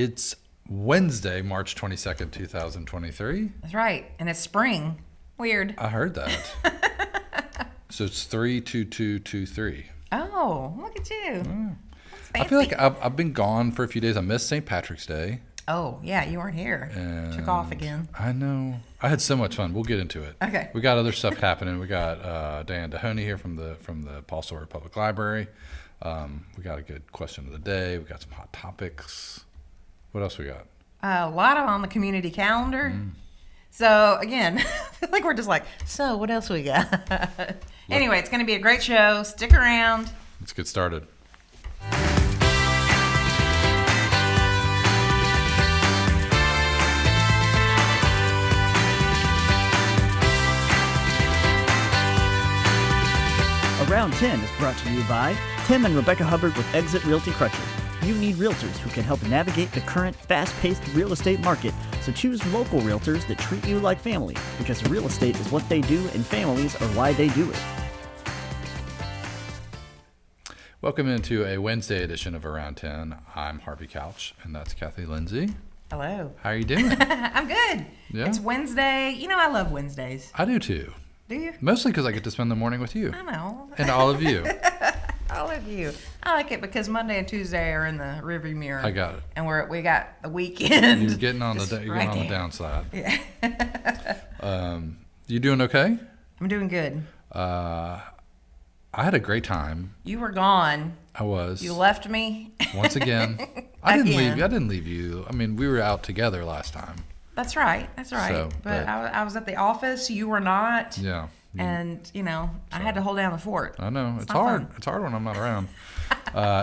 It's Wednesday, March 22nd, 2023. That's right. And it's spring. Weird. I heard that. So it's 3/22/23. Oh, look at you. That's I feel fancy. like I've been gone for a few days. I missed St. Patrick's Day. Oh, yeah, you weren't here. Took off again. I know. I had so much fun. We'll get into it. Okay. We got other stuff happening. We got Diane Dehoney here from the Paul Sawyer Public Library. We got a good question of the day. We got some hot topics. What else we got? A lot of on the community calendar. So, again, I feel like we're just like, so what else we got? Anyway, it's going to be a great show. Stick around. Let's get started. Around 10 is brought to you by Tim and Rebecca Hubbard with Exit Realty Crutcher. You need realtors who can help navigate the current fast-paced real estate market, so choose local realtors that treat you like family, because real estate is what they do and families are why they do it. Welcome into a Wednesday edition of Around 10. I'm Harvey Couch, and that's Cathy Lindsay. Hello. How are you doing? I'm good. Yeah? It's Wednesday. You know I love Wednesdays. I do too. Do you? Mostly because I get to spend the morning with you. I know. And all of you. All of you. I like it because Monday and Tuesday are in the rearview mirror. I got it. And we got the weekend. You're getting on just the right there. downside. Yeah. You doing okay? I'm doing good. I had a great time. You were gone. I was. You left me. Once again. I didn't Again. leave you. I didn't leave you. I mean, we were out together last time. That's right. So, but I was at the office. You were not. Yeah. And, I had to hold down the fort. I know. It's not hard. fun. It's hard when I'm not around.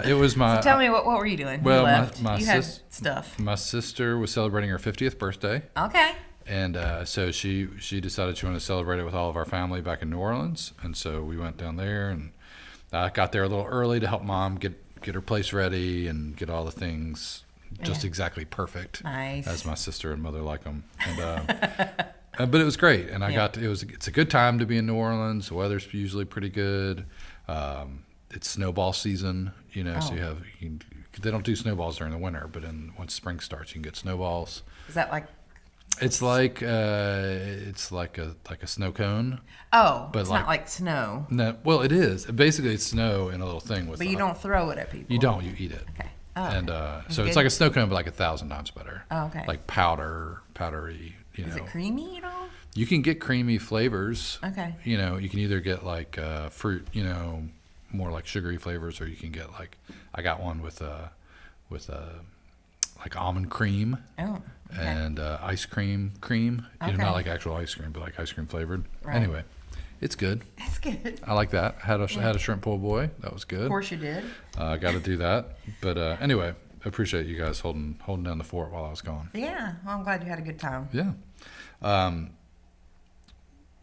It was my. Tell me, what were you doing? well, you left. my you had sis- stuff. My sister was celebrating her 50th birthday. Okay. And so she decided she wanted to celebrate it with all of our family back in New Orleans. And so we went down there, and I got there a little early to help Mom get her place ready and get all the things just exactly perfect. Nice. As my sister and mother like them. And, but it was great. And it's a good time to be in New Orleans. The weather's usually pretty good. It's snowball season, so they don't do snowballs during the winter, but once spring starts, you can get snowballs. Is that like? It's like a snow cone. Oh, but it's not like snow. No, well, it is. Basically, it's snow in a little thing with. But you don't throw it at people. You don't. You eat it. Okay. Oh, and okay. So it's like a snow cone, but like 1,000 times better. Oh, okay. Like powdery. Is it creamy at all? You can get creamy flavors. Okay. You can either get like fruit, more like sugary flavors, or you can get like I got one with like almond cream. Oh. Okay. And ice cream, Okay. not like actual ice cream, but like ice cream flavored. Right. Anyway, it's good. That's good. I like that. Had a shrimp po' boy. That was good. Of course you did. Got to do that. But anyway, I appreciate you guys holding down the fort while I was gone. Yeah. Well, I'm glad you had a good time. Yeah.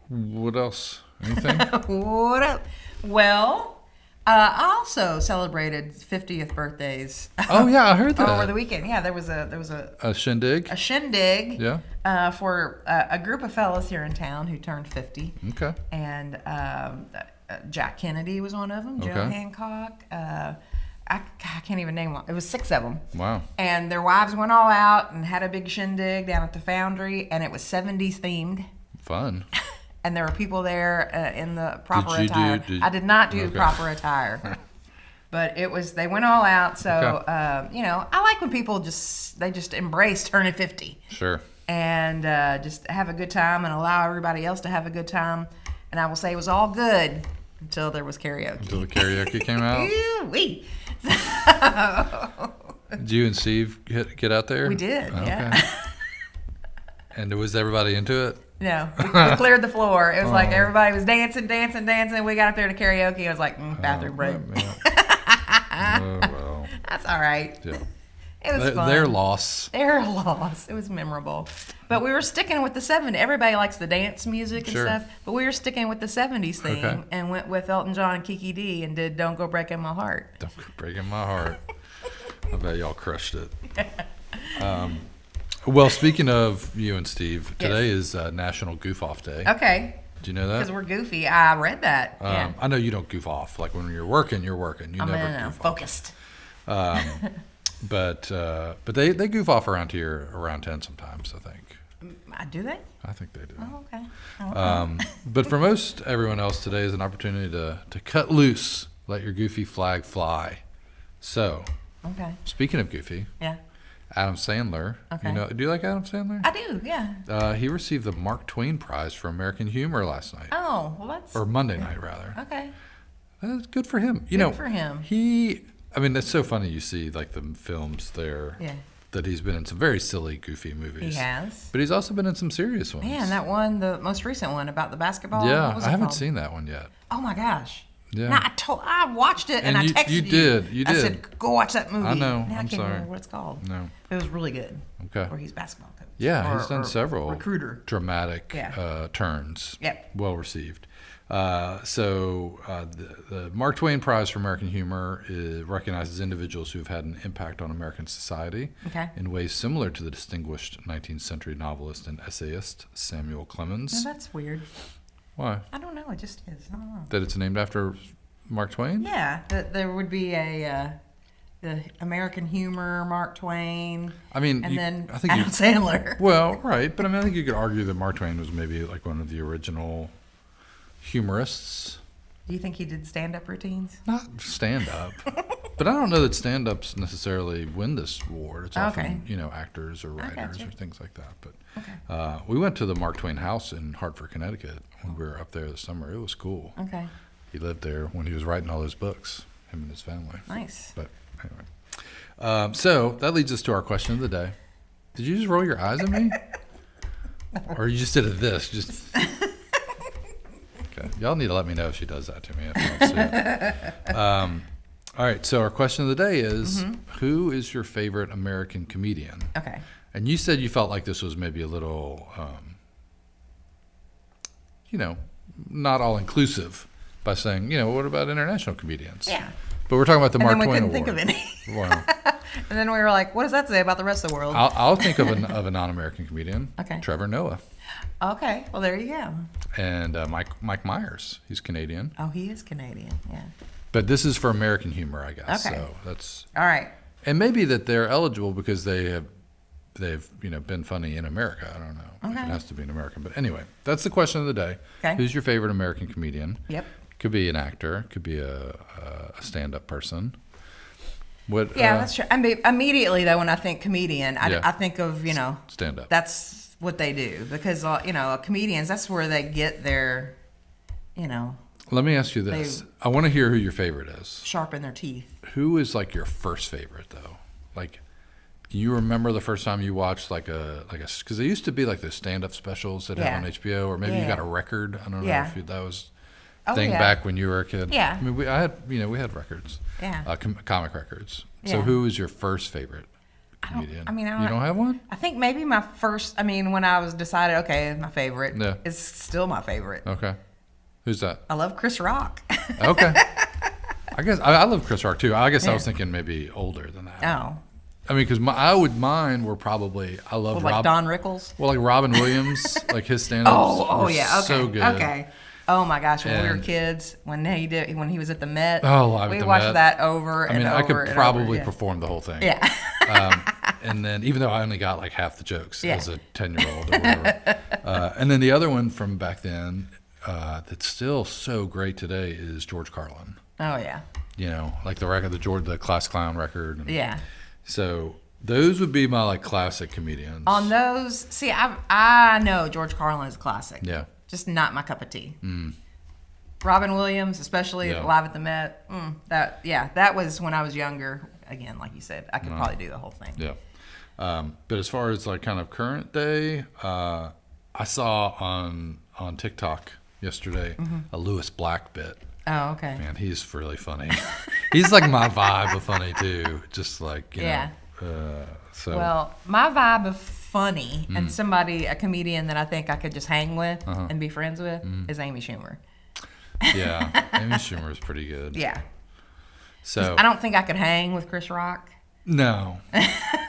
What else? Anything? What up? Well, I also celebrated 50th birthdays. Oh yeah, I heard that over the weekend. Yeah, there was a shindig. A shindig. Yeah. For a group of fellas here in town who turned 50. Okay. And Jack Kennedy was one of them. Joe Okay. Hancock. I can't even name them. It was 6 of them. Wow. And their wives went all out and had a big shindig down at the Foundry, and it was 70s themed. Fun. And there were people there in the proper Did you attire. I did not do the proper attire. But they went all out. So, Okay. I like when people they just embrace turning 50. Sure. And just have a good time and allow everybody else to have a good time. And I will say it was all good until there was karaoke. Until the karaoke came out. Wee. Did you and Steve get out there? We did, Okay. yeah. And was everybody into it? No, we cleared the floor. It was like everybody was dancing. We got up there to karaoke. I was like, bathroom break. Oh, well. That's all right. Yeah. It was fun. Their loss. Their loss. It was memorable. But we were sticking with the 70s. Everybody likes the dance music and Sure. stuff. But we were sticking with the 70s theme and went with Elton John and Kiki D and did Don't Go Breaking My Heart. Don't go breaking my heart. I bet y'all crushed it. Well, speaking of you and Steve, today is National Goof Off Day. Okay. Do you know that? Because we're goofy. I read that. Yeah. I know you don't goof off. Like when you're working, you're working. You never goof off. Focused. But they goof off around here around 10 sometimes, I think. Do they? I think they do. Oh, okay. Oh, But for most everyone else, today is an opportunity to cut loose, let your goofy flag fly. So, okay. speaking of goofy, Yeah. Adam Sandler. Okay. Do you like Adam Sandler? I do, yeah. He received the Mark Twain Prize for American Humor last night, Oh, well, that's or Monday night rather. okay. That's good for him. Good for him. That's so funny. You see like the films there. Yeah. That he's been in some very silly, goofy movies. He has. But he's also been in some serious ones. Man, that one, the most recent one about the basketball. Yeah, what was I it haven't called? seen that one yet. Oh my gosh. Yeah. Now, I watched it and I And texted you. you I did. said, go watch that movie. I know, Now I I'm can't sorry. remember what it's called. No. It was really good. Okay. Where he's basketball coach. Yeah, Or- he's done or several recruiter. dramatic Yeah. turns. Yep. Well received. The Mark Twain Prize for American Humor recognizes individuals who have had an impact on American society Okay. in ways similar to the distinguished 19th century novelist and essayist Samuel Clemens. No, that's weird. Why? I don't know. It just is. I don't know. That it's named after Mark Twain? Yeah, that there would be the American humor, Mark Twain, I mean, and then I think Adam Sandler. well, right, but I think you could argue that Mark Twain was maybe like one of the original humorists. Do you think he did stand-up routines? Not stand up, but I don't know that stand ups necessarily win this award. It's often, Okay. actors or writers gotcha. or things like that. But Okay. we went to the Mark Twain house in Hartford, Connecticut when we were up there this summer. It was cool. Okay, He lived there when he was writing all those books, him and his family. nice. But anyway. So that leads us to our question of the day. Did you just roll your eyes at me? Or you just did it this? Just okay. Y'all need to let me know if she does that to me. If I don't see it. All right. So our question of the day is, who is your favorite American comedian? Okay. And you said you felt like this was maybe a little, not all inclusive by saying, what about international comedians? Yeah. But we're talking about the And Mark then we Twain couldn't Award. think of any. Well, And then we were like, what does that say about the rest of the world? I'll think of a non-American comedian. Okay. Trevor Noah. Okay, well, there you go. And Mike Myers. He's Canadian. Oh, he is Canadian, yeah. But this is for American humor, I guess. Okay. So that's All right. and maybe that they're eligible because they've been funny in America. I don't know if Okay. it has to be an American, but anyway, that's the question of the day. Okay. Who's your favorite American comedian? Yep. Could be an actor. Could be a stand-up person. What? Yeah, that's true. I mean, immediately, though, when I think comedian, Yeah. I think of, stand-up. that's what they do. Because, comedians, that's where they get their, Let me ask you this. I want to hear who your favorite is. sharpen their teeth. Who is like your first favorite though? Like, can you remember the first time you watched because they used to be like those stand-up specials that had Yeah. on HBO, or maybe you Yeah. got a record. I don't know Yeah. if that was Oh, thing yeah. back when you were a kid. Yeah. I mean, we had records. Yeah. Comic records. So Yeah. who is your first favorite I don't- comedian? I mean, I you don't have one? I think maybe my first, when I was decided, okay, my favorite Yeah. is still my favorite. Okay. Who's that? I love Chris Rock. Okay. I guess I love Chris Rock too. I guess I was Yeah. thinking maybe older than that. Oh. I mean, because mine were probably I love Like Rob. Don Rickles? Well, like Robin Williams, like his stand-ups. were Yeah. Okay. So good. Okay. Oh my gosh, when we were And- kids, when he was at the Met, Oh, Live at we the watched Met. that over I and mean, over I could and probably over. perform the whole thing. Yeah. And then, even though I only got like half the jokes Yeah. as a 10-year-old or whatever. And then the other one from back then that's still so great today is George Carlin. Oh yeah. Like the record, the Class Clown record. And Yeah. So those would be my like classic comedians. On those, see, I know George Carlin is a classic. Yeah. Just not my cup of tea. Robin Williams, especially Yeah. Live at the Met. That was when I was younger. Again, like you said, I could probably do the whole thing. Yeah. But as far as like kind of current day, I saw on TikTok yesterday a Lewis Black bit. Oh, okay. Man, he's really funny. He's like my vibe of funny too. Just like Yeah. So Well, my vibe of funny Mm. and a comedian that I think I could just hang with Uh-huh. and be friends with Mm. is Amy Schumer. yeah, Amy Schumer is pretty good. Yeah. So I don't think I could hang with Chris Rock. No.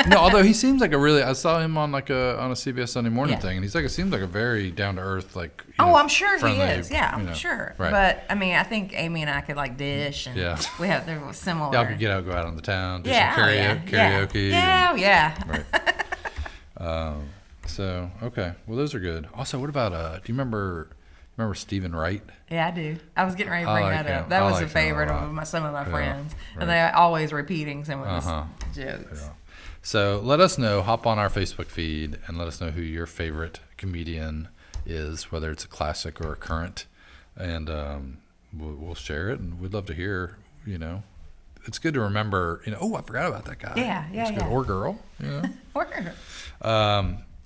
No, although he seems like I saw him on a CBS Sunday Morning Yeah. thing, and it seems like a very down to earth, I'm sure friendly, he is. Yeah, I'm sure. Right. But I mean, I think Amy and I could dish, and there was similar. Y'all could go out on the town, do some yeah, karaoke. Yeah. Right. So okay, well those are good. Also, what about do you remember Stephen Wright? Yeah, I do. I was getting ready to bring like that up. him. That I was like a him a favorite lot. of some of my friends, right. and they're always repeating some of his jokes. Yeah. So let us know. Hop on our Facebook feed and let us know who your favorite comedian is, whether it's a classic or a current, and we'll share it. And we'd love to hear. It's good to remember. Oh, I forgot about that guy. Yeah. Good. Or girl. Word.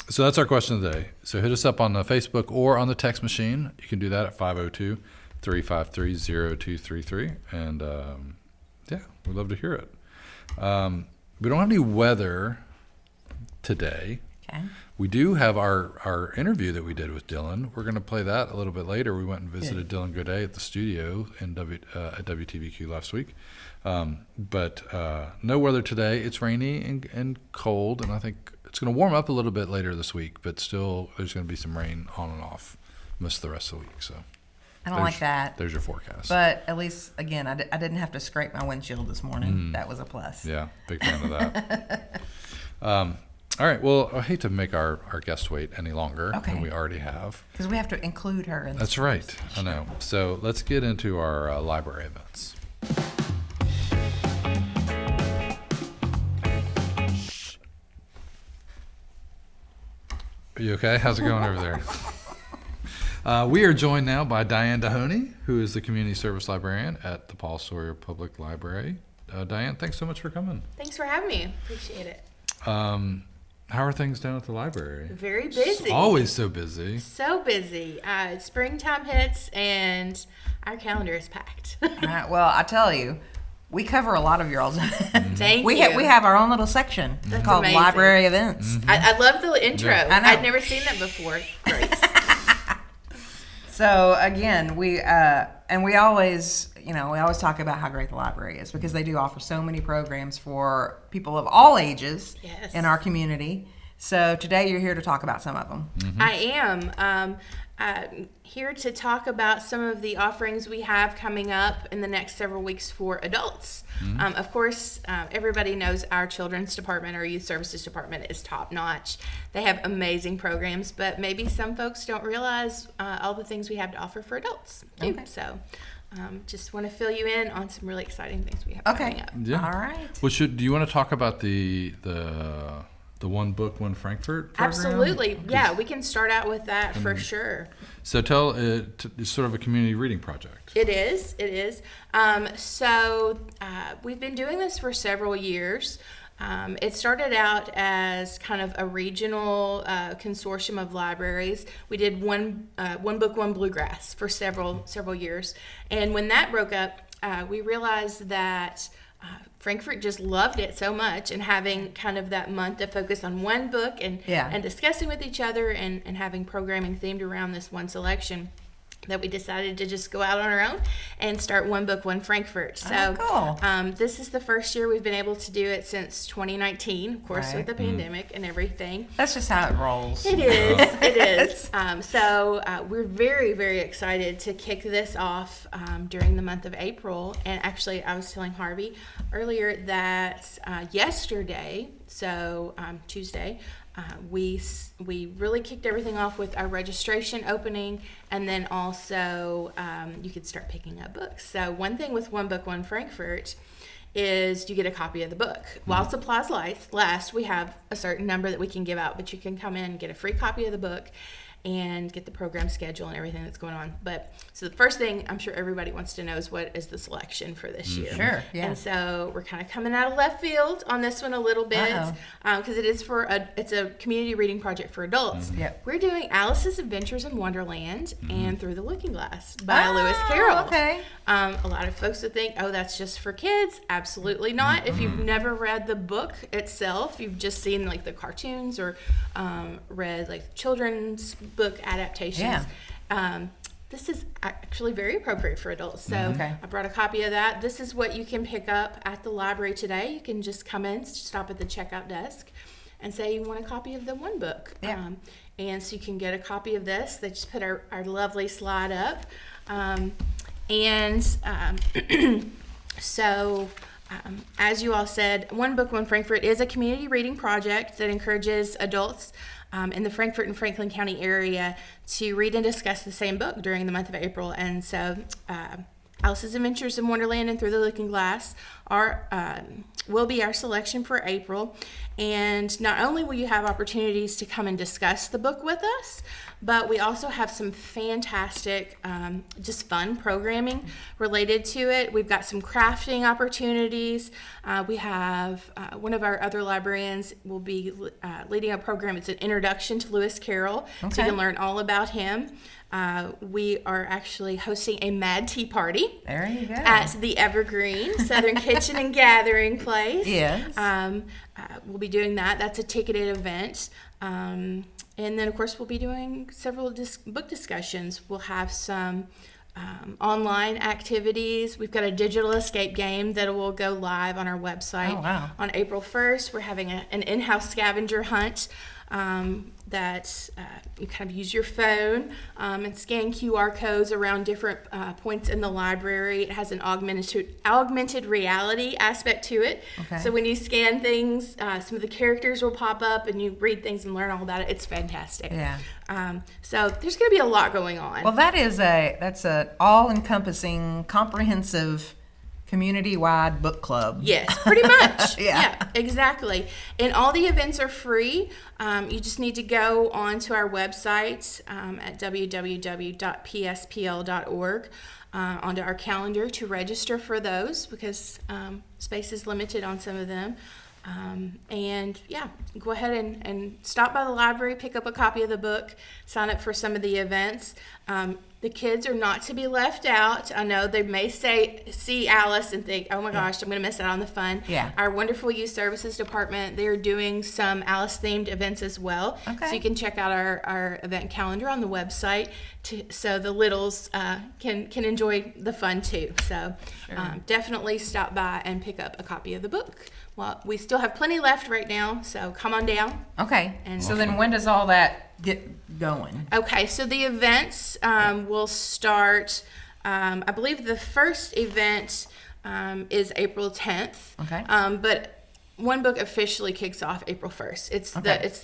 So that's our question of the day. So hit us up on the Facebook or on the text machine. You can do that at 502-353-0233. And we'd love to hear it. We don't have any weather today. Okay. We do have our interview that we did with Dylan. We're going to play that a little bit later. We went and visited Dylan Goday at the studio at WTVQ last week. But no weather today. It's rainy and cold, and I think it's going to warm up a little bit later this week, but still there's going to be some rain on and off most of the rest of the week. So I don't like that. There's your forecast. But at least, again, I didn't have to scrape my windshield this morning. That was a plus. Yeah, big fan of that. All right. Well, I hate to make our guest wait any longer than we already have. Because we have to include her in this. That's right. I know. So let's get into our library events. Are you okay? How's it going over there? We are joined now by Diane Dehoney, who is the community service librarian at the Paul Sawyer Public Library. Diane, thanks so much for coming. Thanks for having me. Appreciate it. How are things down at the library? Very busy. Always so busy. So busy. Springtime hits and our calendar is packed. All right, well, I tell you, we cover a lot of y'all's. Thank you. We have our own little section called amazing. Library Events. I love the intro. I know. I'd never seen that before. Great. So again, we always talk about how great the library is because they do offer so many programs for people of all ages in our community. So today you're here to talk about some of them. Mm-hmm. I am. Here to talk about some of the offerings we have coming up in the next several weeks for adults. Of course, everybody knows our children's department, our youth services department is top notch. They have amazing programs, but maybe some folks don't realize all the things we have to offer for adults. Okay. So just want to fill you in on some really exciting things we have coming up. Yeah. All right. Well, do you want to talk about the One Book, One Frankfurt program? Absolutely. Yeah, we can start out with that for sure. So tell it's sort of a community reading project. It is. We've been doing this for several years. It started out as kind of a regional consortium of libraries. We did one book, one bluegrass for several years. And when that broke up, we realized that Frankfurt just loved it so much, and having kind of that month to focus on one book and discussing with each other and having programming themed around this one selection, that we decided to just go out on our own and start One Book, One Frankfurt. So cool. This is the first year we've been able to do it since 2019, of course, with the pandemic and everything. That's just how it rolls. It is. It is. We're very, very excited to kick this off during the month of April. And actually, I was telling Harvey earlier that yesterday, Tuesday, we really kicked everything off with our registration opening, and then also you could start picking up books. So one thing with One Book, One Frankfurt is you get a copy of the book. While supplies last, we have a certain number that we can give out, but you can come in and get a free copy of the book and get the program schedule and everything that's going on. So the first thing I'm sure everybody wants to know is what is the selection for this year. Sure, yeah. And so we're kind of coming out of left field on this one a little bit because it is it's a community reading project for adults. Yep. We're doing Alice's Adventures in Wonderland and Through the Looking Glass by Lewis Carroll. Okay. A lot of folks would think, oh, that's just for kids. Absolutely not. If you've never read the book itself, you've just seen like the cartoons or read like children's book adaptations. Yeah. this is actually very appropriate for adults. So Okay. I brought a copy of that. This is what you can pick up at the library today. You can just come in, stop at the checkout desk, and say you want a copy of the one book. Yeah. And so you can get a copy of this. They just put our lovely slide up. So as you all said, One Book, One Frankfurt is a community reading project that encourages adults in the Frankfurt and Franklin County area to read and discuss the same book during the month of April. And so Alice's Adventures in Wonderland and Through the Looking Glass will be our selection for April. And not only will you have opportunities to come and discuss the book with us, but we also have some fantastic, just fun programming related to it. We've got some crafting opportunities. We have one of our other librarians will be leading a program. It's an introduction to Lewis Carroll, so you can learn all about him. We are actually hosting a Mad Tea Party There you go. at the Evergreen Southern Kitchen and Gathering Place. Yes. We'll be doing that. That's a ticketed event. And then, of course, we'll be doing several book discussions. We'll have some online activities. We've got a digital escape game that will go live on our website on April 1st. We're having an in-house scavenger hunt that you kind of use your phone and scan QR codes around different points in the library. It has an augmented reality aspect to it. Okay. So when you scan things, some of the characters will pop up and you read things and learn all about it. It's fantastic. Yeah. So there's going to be a lot going on. Well, that's a all-encompassing, comprehensive, community-wide book club. Yes, pretty much. Yeah. Exactly. And all the events are free. You just need to go onto our website at www.pspl.org onto our calendar to register for those because space is limited on some of them. And yeah, go ahead and stop by the library, pick up a copy of the book, sign up for some of the events. The kids are not to be left out. I know they may see Alice and think, oh my gosh, I'm going to miss out on the fun. Yeah. Our wonderful youth services department, they're doing some Alice themed events as well. Okay. So you can check out our event calendar on the website so the littles can enjoy the fun too. So definitely stop by and pick up a copy of the book. Well, we still have plenty left right now, so come on down. Okay. And so then when does all that get going? Okay, so the events will start, I believe the first event is April 10th. Okay. But One Book officially kicks off April 1st. It's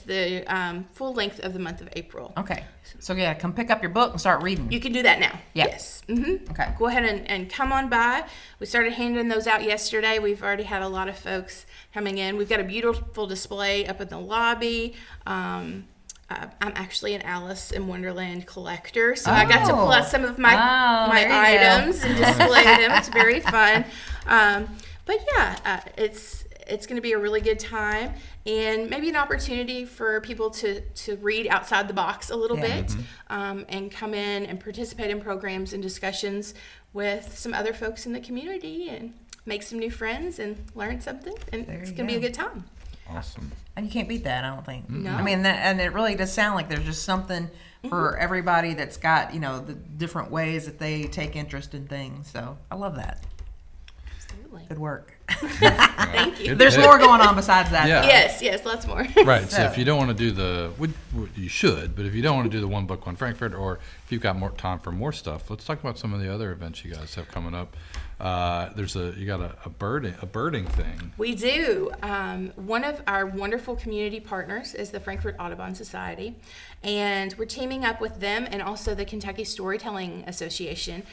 the full length of the month of April. Okay. So yeah, come pick up your book and start reading. You can do that now. Yeah. Yes. Mm-hmm. Okay. Go ahead and come on by. We started handing those out yesterday. We've already had a lot of folks coming in. We've got a beautiful display up in the lobby. I'm actually an Alice in Wonderland collector, so I got to pull out some of my items and display them. It's very fun. But yeah, it's going to be a really good time and maybe an opportunity for people to read outside the box a little bit and come in and participate in programs and discussions with some other folks in the community and make some new friends and learn something. And it's going to be a good time. Awesome. And you can't beat that, I don't think. No. I mean, and it really does sound like there's just something for everybody that's got, the different ways that they take interest in things. So I love that. Absolutely. Good work. Thank you. There's more going on besides that. Yeah. Yes, lots more. Right. So if you don't want to do you should, but if you don't want to do the One Book, One Frankfurt, or if you've got more time for more stuff, let's talk about some of the other events you guys have coming up. You got a birding thing. We do. One of our wonderful community partners is the Frankfurt Audubon Society, and we're teaming up with them and also the Kentucky Storytelling Association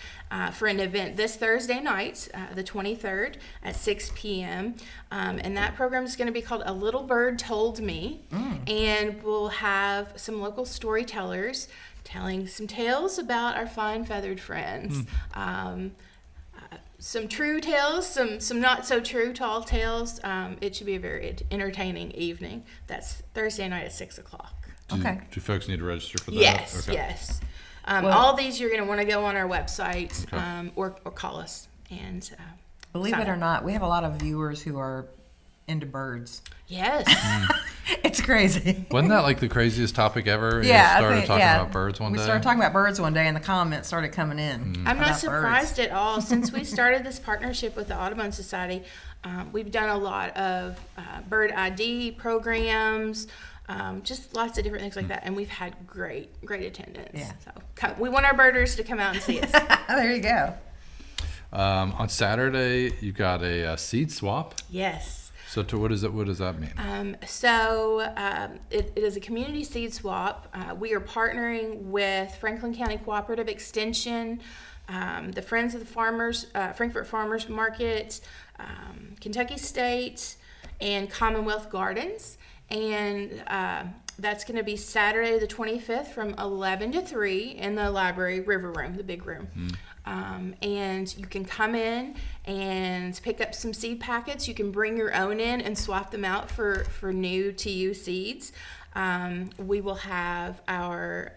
for an event this Thursday night, the 23rd at 6 p.m. And that program is going to be called A Little Bird Told Me, and we'll have some local storytellers telling some tales about our fine feathered friends. Some true tales, some not so true tall tales. It should be a very entertaining evening. That's Thursday night at 6 o'clock. Okay. Do folks need to register for that? Yes, Okay. yes. All these you're going to want to go on our website or call us. And Believe it or not, we have a lot of viewers who are into birds. Yes. It's crazy. Wasn't that like the craziest topic ever? Yeah, You started talking about birds one day. We started talking about birds one day, and the comments started coming in. I'm not about surprised birds. at all. Since we started this partnership with the Audubon Society, we've done a lot of bird ID programs, just lots of different things like that, and we've had great attendance. Yeah. So we want our birders to come out and see us. There you go. On Saturday, you got a seed swap. Yes. So what does that mean? It is a community seed swap. We are partnering with Franklin County Cooperative Extension, the Friends of the Farmers, Frankfort Farmers Market, Kentucky State, and Commonwealth Gardens. And that's going to be Saturday the 25th from 11 to 3 in the library river room, the big room. And you can come in and pick up some seed packets. You can bring your own in and swap them out for new to you seeds. We will have our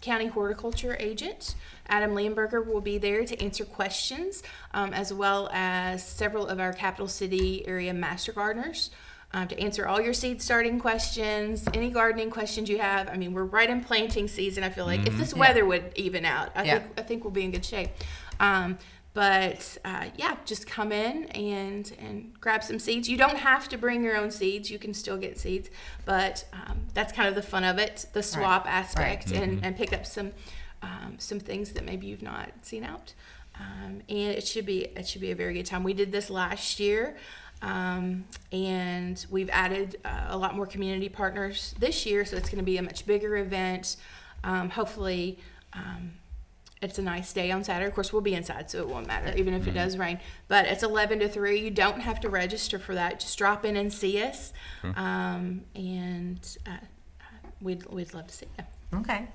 county horticulture agent, Adam Lamberger, will be there to answer questions, as well as several of our capital city area master gardeners. To answer all your seed starting questions, any gardening questions you have. I mean, we're right in planting season. I feel like if this weather would even out, I think we'll be in good shape. Just come in and grab some seeds. You don't have to bring your own seeds. You can still get seeds, but that's kind of the fun of it, the swap aspect, and pick up some things that maybe you've not seen out. And it should be a very good time. We did this last year. And we've added a lot more community partners this year, so it's going to be a much bigger event. Hopefully, it's a nice day on Saturday. Of course, we'll be inside, so it won't matter, even if it does rain. But it's 11 to 3. You don't have to register for that. Just drop in and see us, we'd love to see you. Okay. Why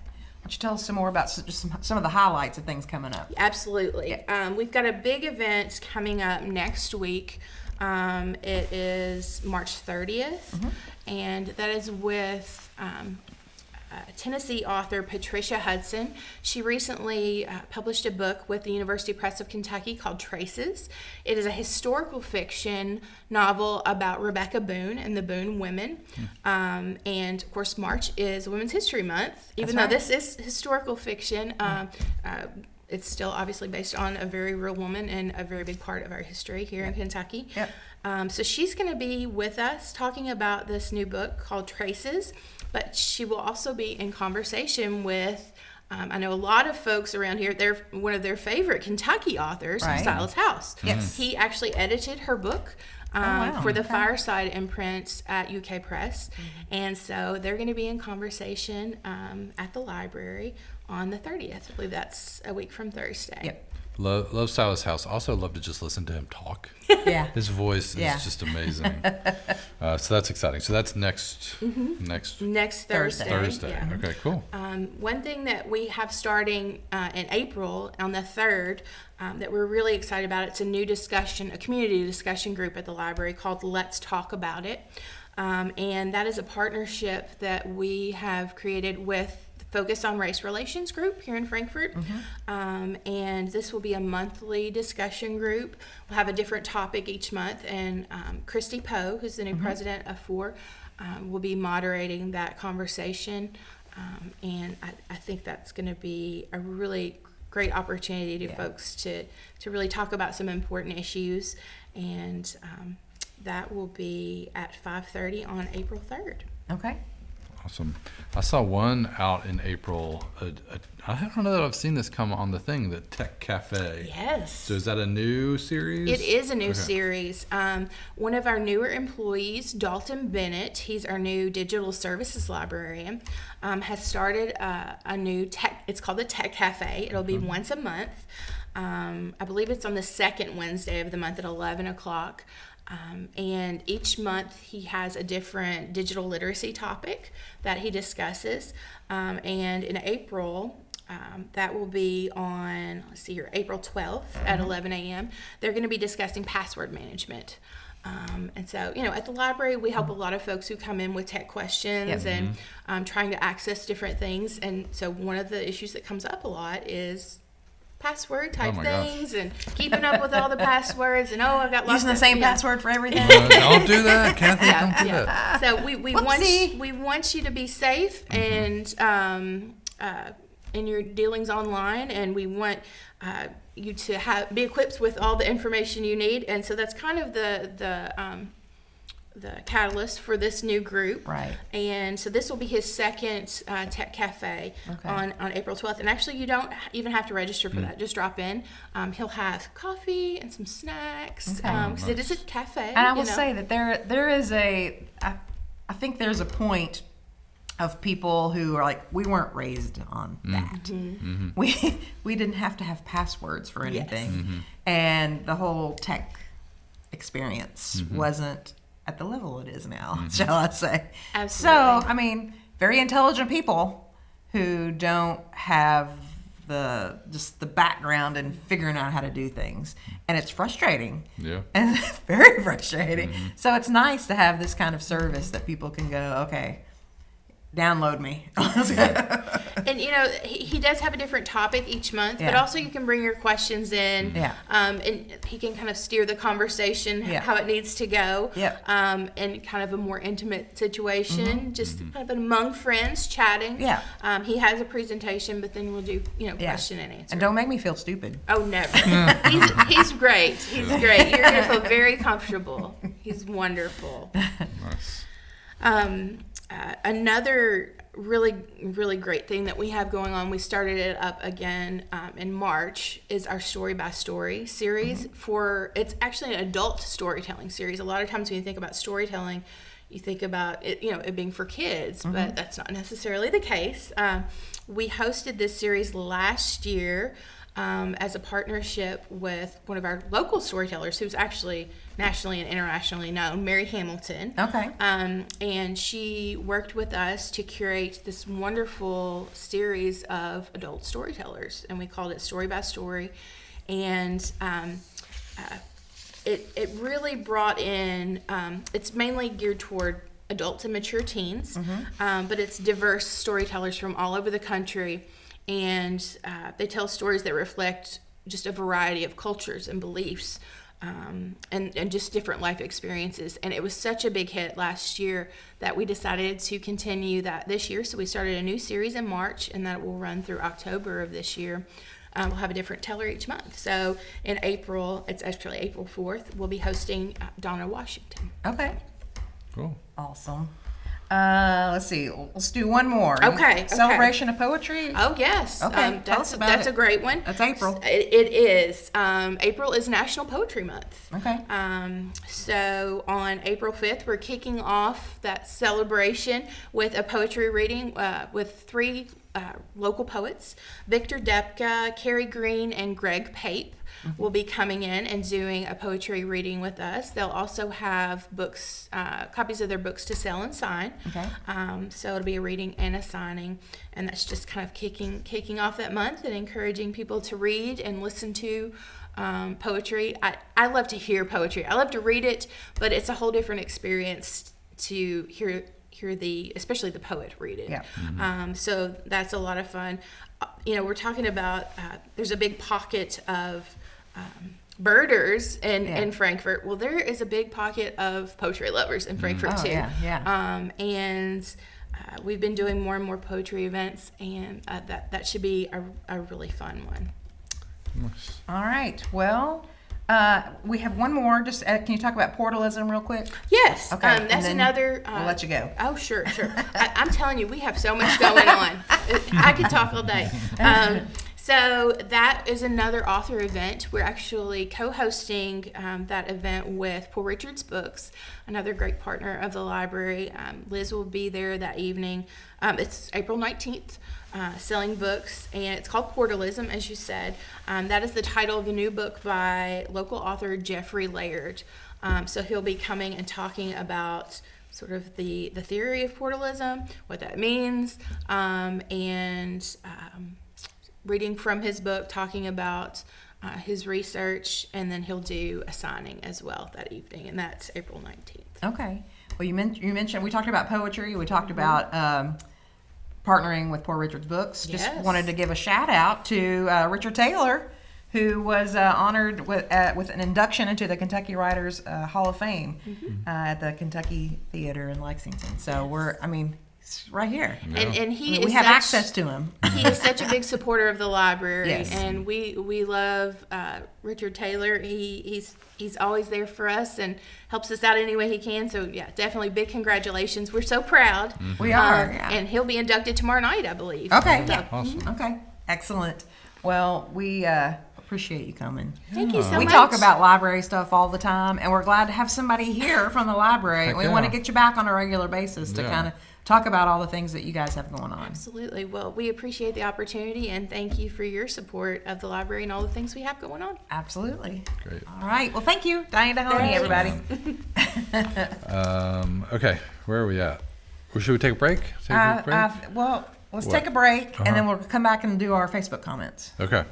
don't you tell us some more about some of the highlights of things coming up? Absolutely. We've got a big event coming up next week. It is March 30th, and that is with Tennessee author Patricia Hudson. She recently published a book with the University Press of Kentucky called Traces. It is a historical fiction novel about Rebecca Boone and the Boone women. And of course, March is Women's History Month. Even though this is historical fiction, it's still obviously based on a very real woman and a very big part of our history here in Kentucky. So she's going to be with us talking about this new book called Traces, but she will also be in conversation with, I know a lot of folks around here, they're one of their favorite Kentucky authors, Silas House. Yes. He actually edited her book for the Fireside imprint at UK Press. And so they're going to be in conversation at the library on the 30th. I believe that's a week from Thursday. Yep. Love Silas House. Also love to just listen to him talk. Yeah. His voice is just amazing. So that's exciting. So that's next Thursday. Yeah. Okay, cool. One thing that we have starting in April on the 3rd that we're really excited about, it's a new discussion, a community discussion group at the library called Let's Talk About It. And that is a partnership that we have created with Focus on Race Relations group here in Frankfort. And this will be a monthly discussion group. We'll have a different topic each month, and Christy Poe, who's the new president of FOR, will be moderating that conversation. And I think that's going to be a really great opportunity to folks to really talk about some important issues. And that will be at 5:30 on April 3rd. Okay. Awesome. I saw one out in April. I don't know that I've seen this come on the thing, the Tech Cafe. Yes. So is that a new series? It is a new series. One of our newer employees, Dalton Bennett, he's our new digital services librarian, has started a new tech, it's called the Tech Cafe. It'll be once a month. I believe it's on the second Wednesday of the month at 11 o'clock. And each month he has a different digital literacy topic that he discusses. And in April, that will be on, April 12th at 11 a.m. They're going to be discussing password management. And so, at the library, we help a lot of folks who come in with tech questions and trying to access different things. And so one of the issues that comes up a lot is password type my gosh. things and keeping up with all the passwords and I got lots Using the of, same password for everything. Don't do that, Cathy. Don't do that. So we want you to be safe and in your dealings online, and we want you to be equipped with all the information you need. And so that's kind of the catalyst for this new group. Right. And so this will be his second Tech Cafe on April 12th. And actually, you don't even have to register for that. Just drop in. He'll have coffee and some snacks because it is a cafe. And I will say that there is I think there's a point of people who are like, we weren't raised on that. Mm-hmm. We didn't have to have passwords for anything. Yes. Mm-hmm. And the whole tech experience wasn't at the level it is now, shall I say. Absolutely. So, I mean, very intelligent people who don't have the background in figuring out how to do things. And it's frustrating. Yeah. And it's very frustrating. So it's nice to have this kind of service that people can go, okay, download me. And he does have a different topic each month, but also you can bring your questions in, and he can kind of steer the conversation how it needs to go, in kind of a more intimate situation, just kind of among friends chatting. He has a presentation, but then we'll do question and answer. And don't make me feel stupid. Oh, never. He's great. He's great. You're gonna feel very comfortable. He's wonderful. Nice. Another really, really great thing that we have going on, we started it up again in March, is our Story by Story series. It's actually an adult storytelling series. A lot of times when you think about storytelling, you think about it, it being for kids, but that's not necessarily the case. We hosted this series last year as a partnership with one of our local storytellers who's actually nationally and internationally known, Mary Hamilton. Okay. And she worked with us to curate this wonderful series of adult storytellers, and we called it Story by Story. And it really brought in, it's mainly geared toward adults and mature teens, but it's diverse storytellers from all over the country. And they tell stories that reflect just a variety of cultures and beliefs, and just different life experiences. And it was such a big hit last year that we decided to continue that this year. So we started a new series in March, and that will run through October of this year. We'll have a different teller each month. So in April, it's actually April 4th, we'll be hosting Donna Washington. Okay. Cool. Awesome. Let's see. Let's do one more. Okay. Celebration of Poetry. Oh, yes. Okay. Tell us about that's it. a great one. That's April. It is. April is National Poetry Month. Okay. So on April 5th, we're kicking off that celebration with a poetry reading with three local poets. Victor Depka, Carrie Green, and Greg Pape will be coming in and doing a poetry reading with us. They'll also have books, copies of their books to sell and sign. Okay. So it'll be a reading and a signing, and that's just kind of kicking off that month and encouraging people to read and listen to poetry. I love to hear poetry. I love to read it, but it's a whole different experience to hear especially the poet read it. Yeah. So that's a lot of fun. We're talking about there's a big pocket of birders in Frankfort. Well, there is a big pocket of poetry lovers in Frankfort too. And we've been doing more and more poetry events, and that should be a really fun one. Nice. All right. Well, we have one more. Just can you talk about portalism real quick? Yes. Okay. That's and then another. We'll let you go. Oh, sure. I'm telling you, we have so much going on. I could talk all day. So that is another author event. We're actually co-hosting that event with Paul Richards Books, another great partner of the library. Liz will be there that evening. It's April 19th, selling books, and it's called Portalism, as you said. That is the title of the new book by local author Jeffrey Laird. So he'll be coming and talking about sort of the theory of portalism, what that means, and reading from his book, talking about his research, and then he'll do a signing as well that evening, and that's April 19th. Okay. Well, you mentioned we talked about poetry. We talked about partnering with Poor Richard's Books. Just Yes. wanted to give a shout out to Richard Taylor, who was honored with an induction into the Kentucky Writers Hall of Fame at the Kentucky Theater in Lexington. So it's right here. Yeah. And he We is have such, access to him. He is such a big supporter of the library, Yes. and we love Richard Taylor. He's always there for us and helps us out any way he can. So yeah, definitely big congratulations. We're so proud. We are. Yeah. And he'll be inducted tomorrow night, I believe. Okay. So, Yeah. Awesome. Okay. Excellent. Well, we appreciate you coming. Thank you so much. We talk about library stuff all the time, and we're glad to have somebody here from the library. Heck We yeah. want to get you back on a regular basis to Yeah. kind of talk about all the things that you guys have going on. Absolutely. Well, we appreciate the opportunity, and thank you for your support of the library and all the things we have going on. Absolutely. Great. All right. Well, thank you, Diane Dehoney, everybody. Okay, where are we at? Well, should we take a break? Take a break? Well, let's What? take a break, and then we'll come back and do our Facebook comments. Okay.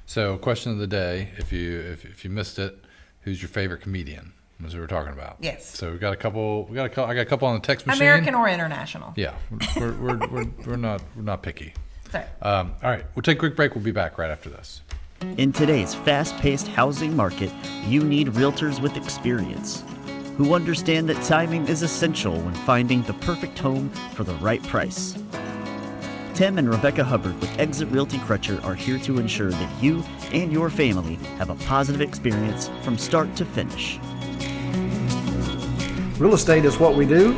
So, question of the day: if you missed it, who's your favorite comedian? That's what we're talking about. Yes. So we got a couple. I got a couple on the text machine. American or international? Yeah, we're not picky. Sorry. All right, we'll take a quick break. We'll be back right after this. In today's fast-paced housing market, you need realtors with experience who understand that timing is essential when finding the perfect home for the right price. Tim and Rebecca Hubbard with Exit Realty Crutcher are here to ensure that you and your family have a positive experience from start to finish. Real estate is what we do.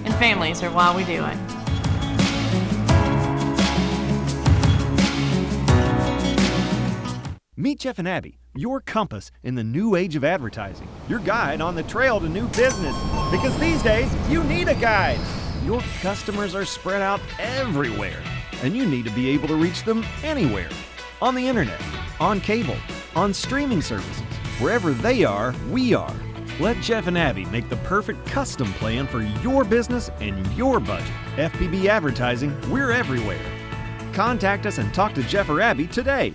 And families are why we do it. Meet Jeff and Abby, your compass in the new age of advertising. Your guide on the trail to new business. Because these days, you need a guide. Your customers are spread out everywhere, and you need to be able to reach them anywhere. On the internet, on cable, on streaming services. Wherever they are, we are. Let Jeff and Abby make the perfect custom plan for your business and your budget. FPB Advertising, we're everywhere. Contact us and talk to Jeff or Abby today.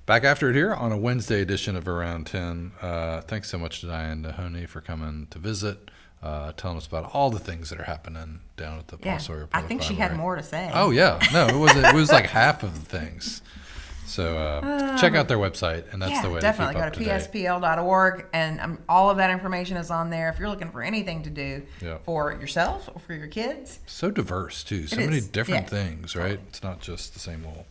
Back after it here on a Wednesday edition of Around 10. Thanks so much to Diane Dehoney for coming to visit, telling us about all the things that are happening down at the Paul Sawyer I Public think she Library. had more to say. Oh yeah, no, it was like half of the things. So check out their website, and that's the way definitely. to Go keep to up to date. pspl.org, and all of that information is on there. If you're looking for anything to do Yeah. for yourself or for your kids, So diverse too, so It many is, different yeah. things, right? It's not just the same old.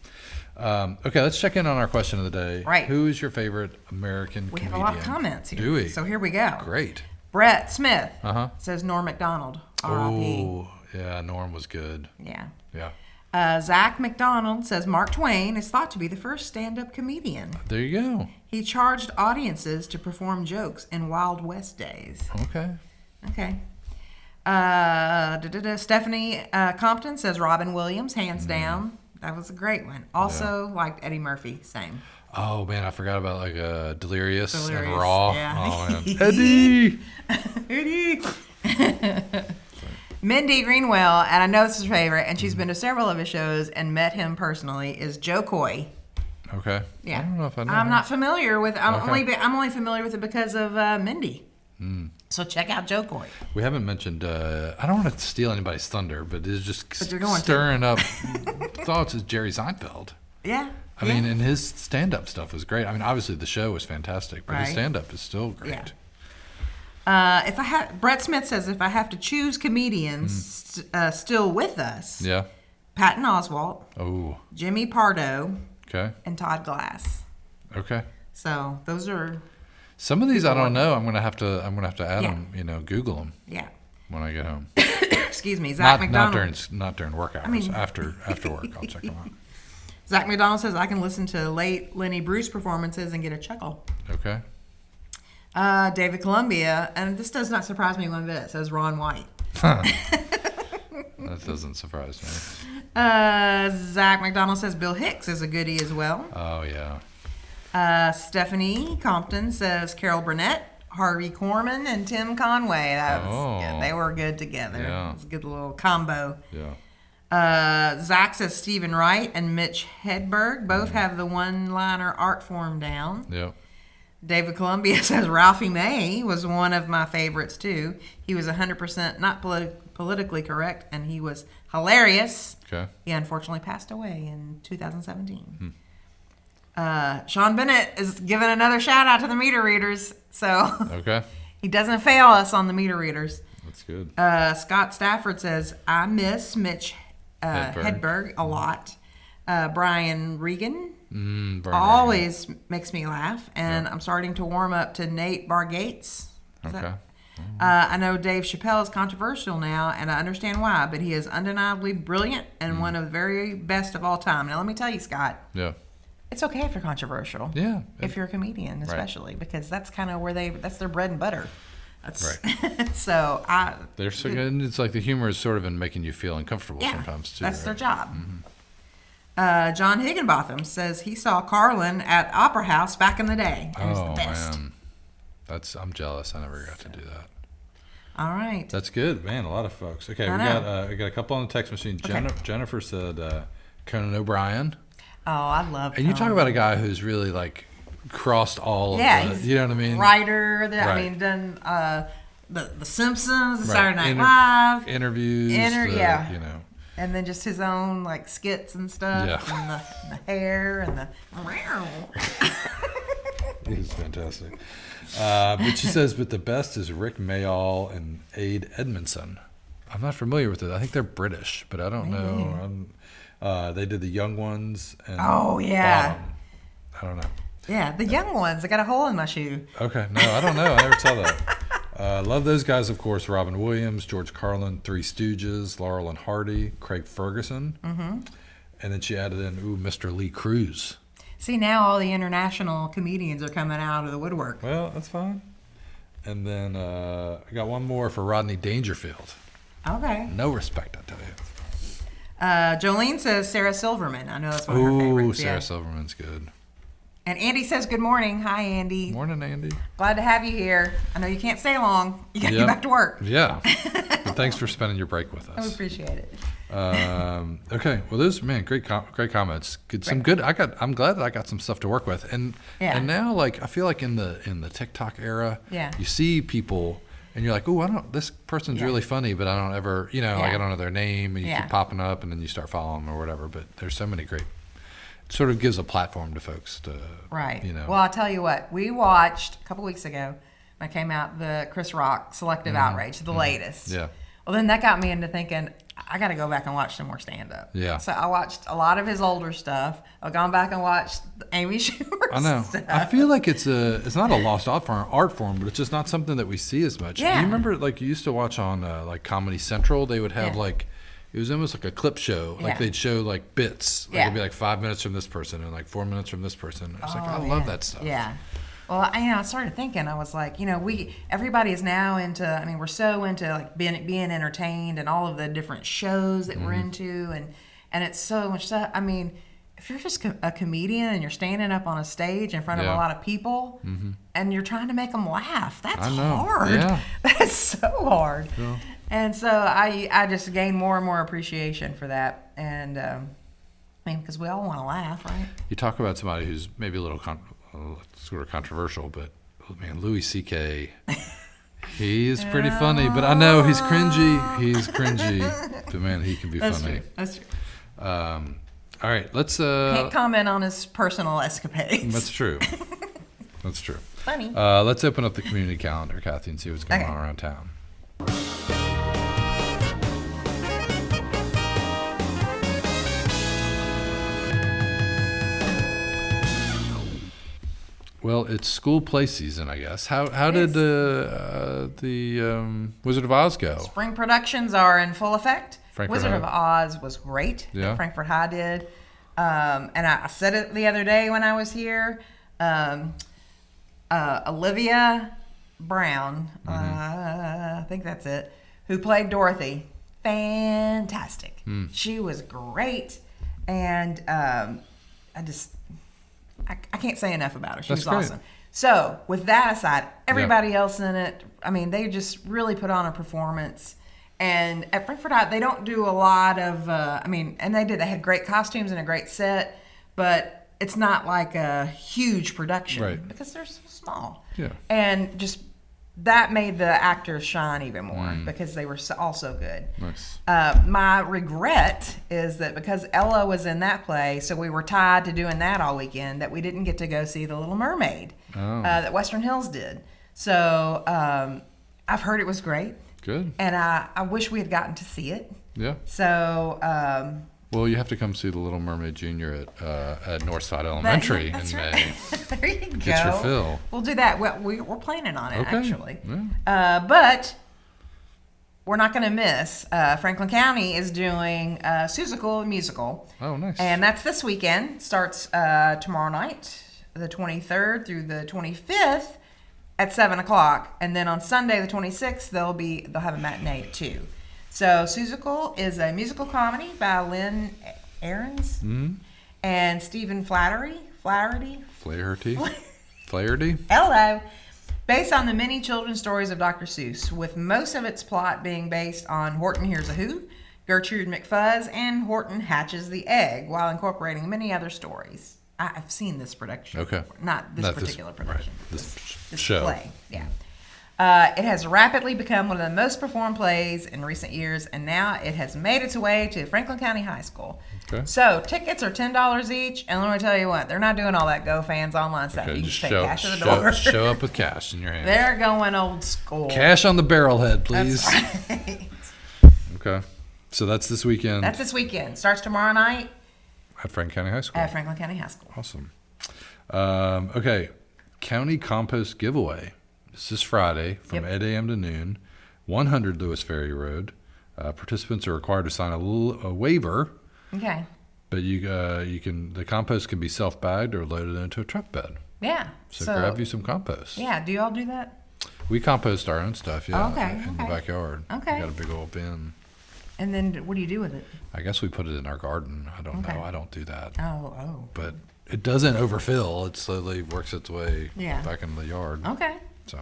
Okay, let's check in on our question of the day. Right. Who is your favorite American we comedian? have a lot of comments here. Do we? So here we go. Great. Brett Smith Uh-huh. says Norm Macdonald, R.I.P. Oh, yeah, Norm was good. Yeah. Yeah. Zach McDonald says Mark Twain is thought to be the first stand-up comedian. There you go. He charged audiences to perform jokes in Wild West days. Okay. Okay. Stephanie Compton says Robin Williams, hands down. That was a great one. Also liked Eddie Murphy, same. Oh man, I forgot about Delirious and Delirious, Raw. yeah. Oh man, Eddie. Eddie. Mindy Greenwell, and I know this is her favorite, and she's been to several of his shows and met him personally, is Joe Coy. Okay. Yeah. I don't know if I know. I'm him. not familiar with. I'm Okay. only familiar with it because of Mindy. So check out Joe Coy. We haven't mentioned. I don't want to steal anybody's thunder, but it's just you're going to. stirring up thoughts. Is Jerry Seinfeld? Yeah. I mean, and his stand-up stuff was great. I mean, obviously the show was fantastic, but his Right. stand-up is still great. Yeah. If I have, Brett Smith says if I have to choose comedians still with us, Yeah. Patton Oswalt, Oh. Jimmy Pardo, Okay. and Todd Glass. Okay. So those are Some of these I don't know. I'm gonna have to add Yeah. them. Google them yeah. when I get home. Excuse me, Zach Not McDonald. during work hours. mean- after work, I'll check them out. Zach McDonald says I can listen to late Lenny Bruce performances and get a chuckle. Okay. David Columbia, and this does not surprise me one bit, says Ron White. That doesn't surprise me. Zach McDonald says Bill Hicks is a goodie as well. Oh yeah. Stephanie Compton says Carol Burnett, Harvey Korman, and Tim Conway. They were good together. Yeah. It was a good little combo. Yeah. Zach says Stephen Wright and Mitch Hedberg both have the one-liner art form down. Yep. David Columbia says Ralphie May was one of my favorites too. He was 100% not politically correct, and he was hilarious. Okay. He unfortunately passed away in 2017. Sean Bennett is giving another shout out to the meter readers. So Okay. he doesn't fail us on the meter readers. That's good. Scott Stafford says, I miss Mitch Hedberg a lot. Brian Regan always makes me laugh. And I'm starting to warm up to Nate Bargates. Okay. I know Dave Chappelle is controversial now, and I understand why, but he is undeniably brilliant and one of the very best of all time. Now, let me tell you, Scott, Yeah. it's okay if you're controversial. Yeah. If you're a comedian, especially, because that's kind of where that's their bread and butter. That's Right. so They're so good. And it's like the humor is sort of in making you feel uncomfortable sometimes too. that's their right? job. John Higginbotham says he saw Carlin at Opera House back in the day. It was the best. Man. I'm jealous. I never got to do that. All right. That's good, man. A lot of folks. Okay, we got a couple on the text machine. Jennifer said Conan O'Brien. Oh, I love. And you talk about a guy who's really like crossed all of the, you know what I mean? Writer. Right. I mean, done the Simpsons, the Right. Saturday Night Live, interviews. yeah. You know. and then just his own like skits and stuff, and the hair and the. He's fantastic. But she says, but the best is Rick Mayall and Aid Edmondson. I'm not familiar with it. I think they're British, but I don't know. They did the Young Ones. And Bottom. I don't know. Yeah, the Young Ones. I got a hole in my shoe. Okay. No, I don't know. I never saw that. Love those guys, of course. Robin Williams, George Carlin, Three Stooges, Laurel and Hardy, Craig Ferguson. Mm-hmm. And then she added in, Mr. Lee Cruz. See, now all the international comedians are coming out of the woodwork. Well, that's fine. And then I got one more for Rodney Dangerfield. Okay. No respect, I tell you. Jolene says Sarah Silverman. I know that's one of her favorites. Sarah Silverman's good. And Andy says good morning. Hi, Andy. Morning, Andy. Glad to have you here. I know you can't stay long. You got to get back to work. Yeah. But thanks for spending your break with us. I appreciate it. Okay. Well, those great comments. I'm glad that I got some stuff to work with. And now, like, I feel like in the TikTok era, you see people and you're like, this person's really funny, but I don't ever, like I don't know their name, and you keep popping up, and then you start following them or whatever. But there's so many great. It sort of gives a platform to folks to. Right. Well, I'll tell you what. We watched a couple weeks ago when it came out the Chris Rock Selective Outrage, the latest. Yeah. Well, then that got me into thinking, I got to go back and watch some more stand-up. Yeah. So I watched a lot of his older stuff. I've gone back and watched Amy Schumer's I know. stuff. I feel like it's not a lost art form, but it's just not something that we see as much. Yeah. You remember, like, you used to watch on like Comedy Central, they would have like, it was almost like a clip show. Like they'd show like bits. Like it'd be like 5 minutes from this person and like 4 minutes from this person. I was like, I love that stuff. Yeah. Well, I started thinking, I was like, everybody is now into, we're so into like being entertained and all of the different shows that we're into, and it's so much stuff. If you're just a comedian and you're standing up on a stage in front of a lot of people and you're trying to make them laugh, that's hard. Yeah. That's so hard. Yeah. And so I just gained more and more appreciation for that. And, because we all want to laugh, right? You talk about somebody who's maybe a little sort of controversial, but man, Louis C.K., he is pretty funny, but I know he's cringy, but man, he can be funny. That's true. All right, let's Can't comment on his personal escapades. That's true. That's true. Funny. Let's open up the community calendar, Cathy, and see what's going on around town. Well, it's school play season, I guess. How did the Wizard of Oz go? Spring productions are in full effect. Wizard of Oz was great. Yeah. Frankfurt High did. And I said it the other day when I was here. Olivia Brown, I think that's it, who played Dorothy. Fantastic. She was great. And I can't say enough about her. She was awesome. So, with that aside, everybody else in it, they just really put on a performance. And at Frankfurt High, they don't do a lot of, and they had great costumes and a great set, but it's not like a huge production. Right. Because they're so small. Yeah. And just that made the actors shine even more because they were all so good. Nice. My regret is that because Ella was in that play, so we were tied to doing that all weekend, that we didn't get to go see The Little Mermaid that Western Hills did. So I've heard it was great. Good. And I wish we had gotten to see it. Yeah. So Well, you have to come see The Little Mermaid Junior at Northside Elementary in that's May. right. There you go. Get your fill. We'll do that. We're planning on it, Okay. actually. Yeah. But we're not going to miss. Franklin County is doing Seussical musical. Oh, nice. And that's this weekend. Starts tomorrow night, the 23rd through the 25th at 7 o'clock. And then on Sunday, the 26th, they'll have a matinee at 2. So Seussical is a musical comedy by Lynn Ahrens and Stephen Flaherty. Flaherty? Hello. Based on the many children's stories of Dr. Seuss, with most of its plot being based on Horton Hears a Who, Gertrude McFuzz, and Horton Hatches the Egg, while incorporating many other stories. I've seen this production. Okay. Not this particular production. Right. This This play. Yeah. It has rapidly become one of the most performed plays in recent years, and now it has made its way to Franklin County High School. Okay. So tickets are $10 each, and let me tell you what, they're not doing all that Go Fans online stuff. Okay, You can just just take cash to the door. show up with cash in your hand. They're going old school. Cash on the barrelhead, please. That's right. Okay. So that's this weekend That's this weekend. Starts tomorrow night at Franklin County High School. at Franklin County High School. Awesome. Okay. County Compost Giveaway. This is Friday from 8 a.m. to noon, 100 Lewis Ferry Road. Participants are required to sign a waiver, Okay. but the compost can be self-bagged or loaded into a truck bed. Yeah. So grab you some compost. Yeah. Do you all do that? We compost our own stuff, yeah, Okay, in the okay. backyard. Okay. We got a big old bin. And then what do you do with it? I guess we put it in our garden. I don't Okay. know. I don't do that. Oh. But it doesn't overfill. It slowly works its way Yeah. back into the yard. Okay. So,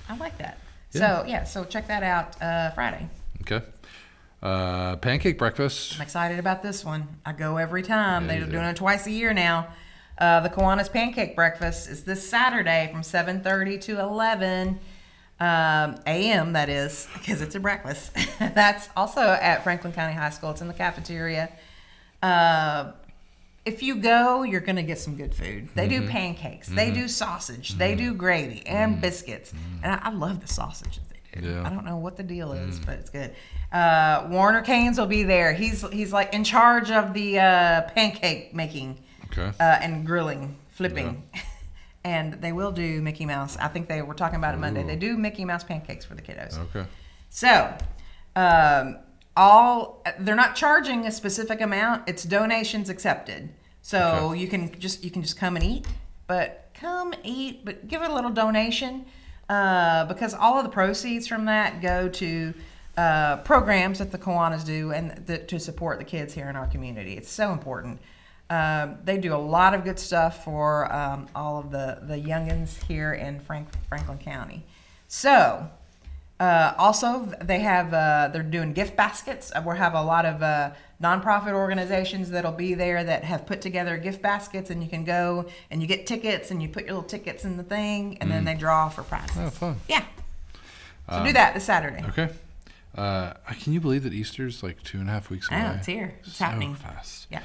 I like that. Yeah. So check that out Friday. okay. Pancake breakfast. I'm excited about this one. I go every time. Yeah, They're you do. doing it twice a year now. The Kiwanis Pancake Breakfast is this Saturday from 7:30 to 11 a.m. That is, because it's a breakfast. That's also at Franklin County High School. It's in the cafeteria. If you go, you're going to get some good food. They do pancakes. They do sausage. They do gravy and biscuits. And I love the sausage that they do. Yeah. I don't know what the deal is, but it's good. Warner Keynes will be there. He's like in charge of the pancake making Okay. and grilling, flipping. And they will do Mickey Mouse. I think they were talking about it Monday. They do Mickey Mouse pancakes for the kiddos. Okay. So, they're not charging a specific amount. It's donations accepted. So Okay. you can just come and eat, but give it a little donation because all of the proceeds from that go to programs that the Kiwanis do and to support the kids here in our community. It's so important. They do a lot of good stuff for all of the youngins here in Franklin County. So, also they have they're doing gift baskets. We have a lot of nonprofit organizations that'll be there that have put together gift baskets, and you can go and you get tickets and you put your little tickets in the thing, and then they draw for prizes. Oh, fun. Yeah. So do that this Saturday. Okay. Can you believe that Easter's like 2.5 weeks away? Oh, it's here. It's so happening. fast. Yeah.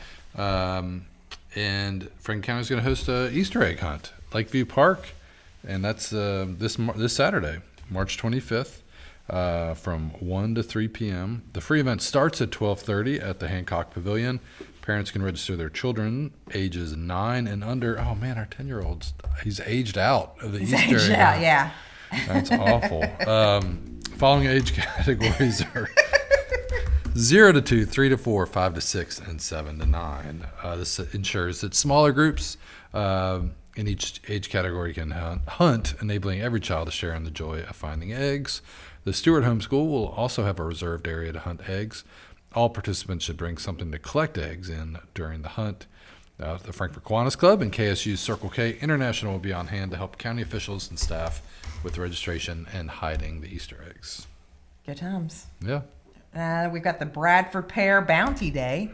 And Franklin County is going to host a Easter egg hunt, Lakeview Park, and that's this Saturday, March 25th, from 1 to 3 p.m. The free event starts at 12:30 at the Hancock Pavilion. Parents can register their children ages 9 and under. Oh man, our 10-year-old's he's aged out of the Easter egg Yeah, hunt. yeah. That's awful. Following age categories are 0 to 2, 3 to 4, 5 to 6, and 7 to 9. This ensures that smaller groups in each age category can hunt, enabling every child to share in the joy of finding eggs. The Stewart Homeschool will also have a reserved area to hunt eggs. All participants should bring something to collect eggs in during the hunt. The Frankfort Kiwanis Club and KSU's Circle K International will be on hand to help county officials and staff with registration and hiding the Easter eggs. Good times. Yeah. We've got the Bradford Pear Bounty Day.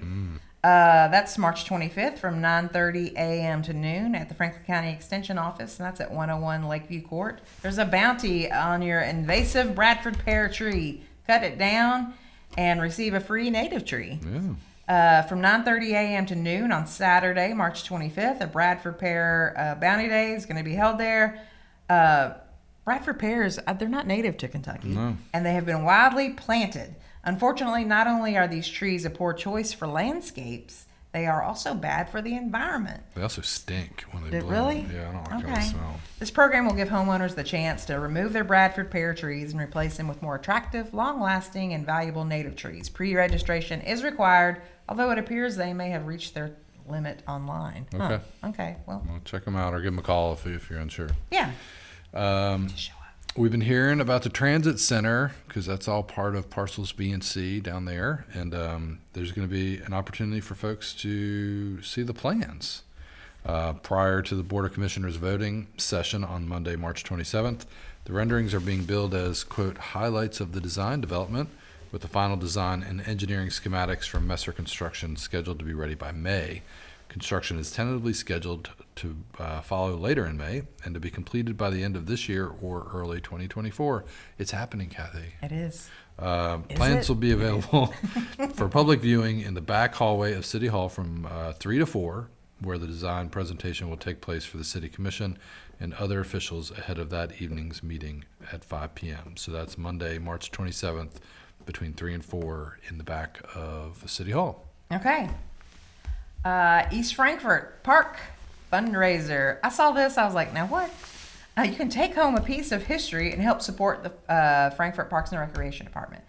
That's March 25th from 9:30 a.m. to noon at the Franklin County Extension Office, and that's at 101 Lakeview Court. There's a bounty on your invasive Bradford pear tree. Cut it down and receive a free native tree. From 9:30 a.m. to noon on Saturday, March 25th, a Bradford pear bounty day is going to be held there. Bradford pears, they're not native to Kentucky, and they have been widely planted. Unfortunately, not only are these trees a poor choice for landscapes, they are also bad for the environment. They also stink when they bloom. Really? Yeah, I don't like how they smell. This program will give homeowners the chance to remove their Bradford pear trees and replace them with more attractive, long-lasting, and valuable native trees. Pre-registration is required, although it appears they may have reached their limit online. Okay. Okay, well, Check them out or give them a call if you're unsure. yeah. Just show up. We've been hearing about the transit center because that's all part of parcels B and C down there, and there's going to be an opportunity for folks to see the plans prior to the Board of Commissioners voting session on Monday, March 27th. The renderings are being billed as, quote, highlights of the design development, with the final design and engineering schematics from Messer Construction scheduled to be ready by May. Construction is tentatively scheduled to follow later in May and to be completed by the end of this year or early 2024. It's happening, Cathy. It is. Plans will be available for public viewing in the back hallway of City Hall from 3 to 4, where the design presentation will take place for the City Commission and other officials ahead of that evening's meeting at 5 p.m. So that's Monday, March 27th, between 3 and 4 in the back of City Hall. Okay. East Frankfort Park fundraiser. I saw this. I was like, now what? You can take home a piece of history and help support the Frankfort Parks and Recreation Department.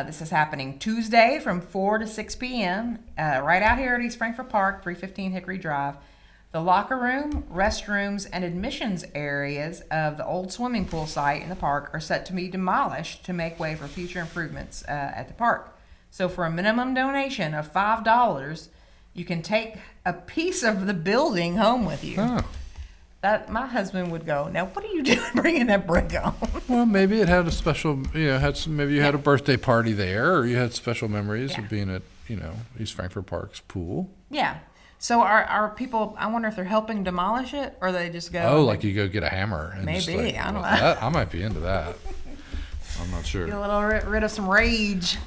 This is happening Tuesday from 4 to 6 p.m. Right out here at East Frankfort Park, 315 Hickory Drive. The locker room, restrooms, and admissions areas of the old swimming pool site in the park are set to be demolished to make way for future improvements at the park. So for a minimum donation of $5, you can take a piece of the building home with you. Oh. That my husband would go, now what are you doing bringing that brick home? Well, maybe it had a special, maybe you had a birthday party there, or you had special memories of being at, East Frankfort Park's pool. Yeah. So are people, I wonder if they're helping demolish it, or they just go. Oh, like you go get a hammer. And just Maybe, like, I don't know. I might be into that. I'm not sure. Get a little rid of some rage.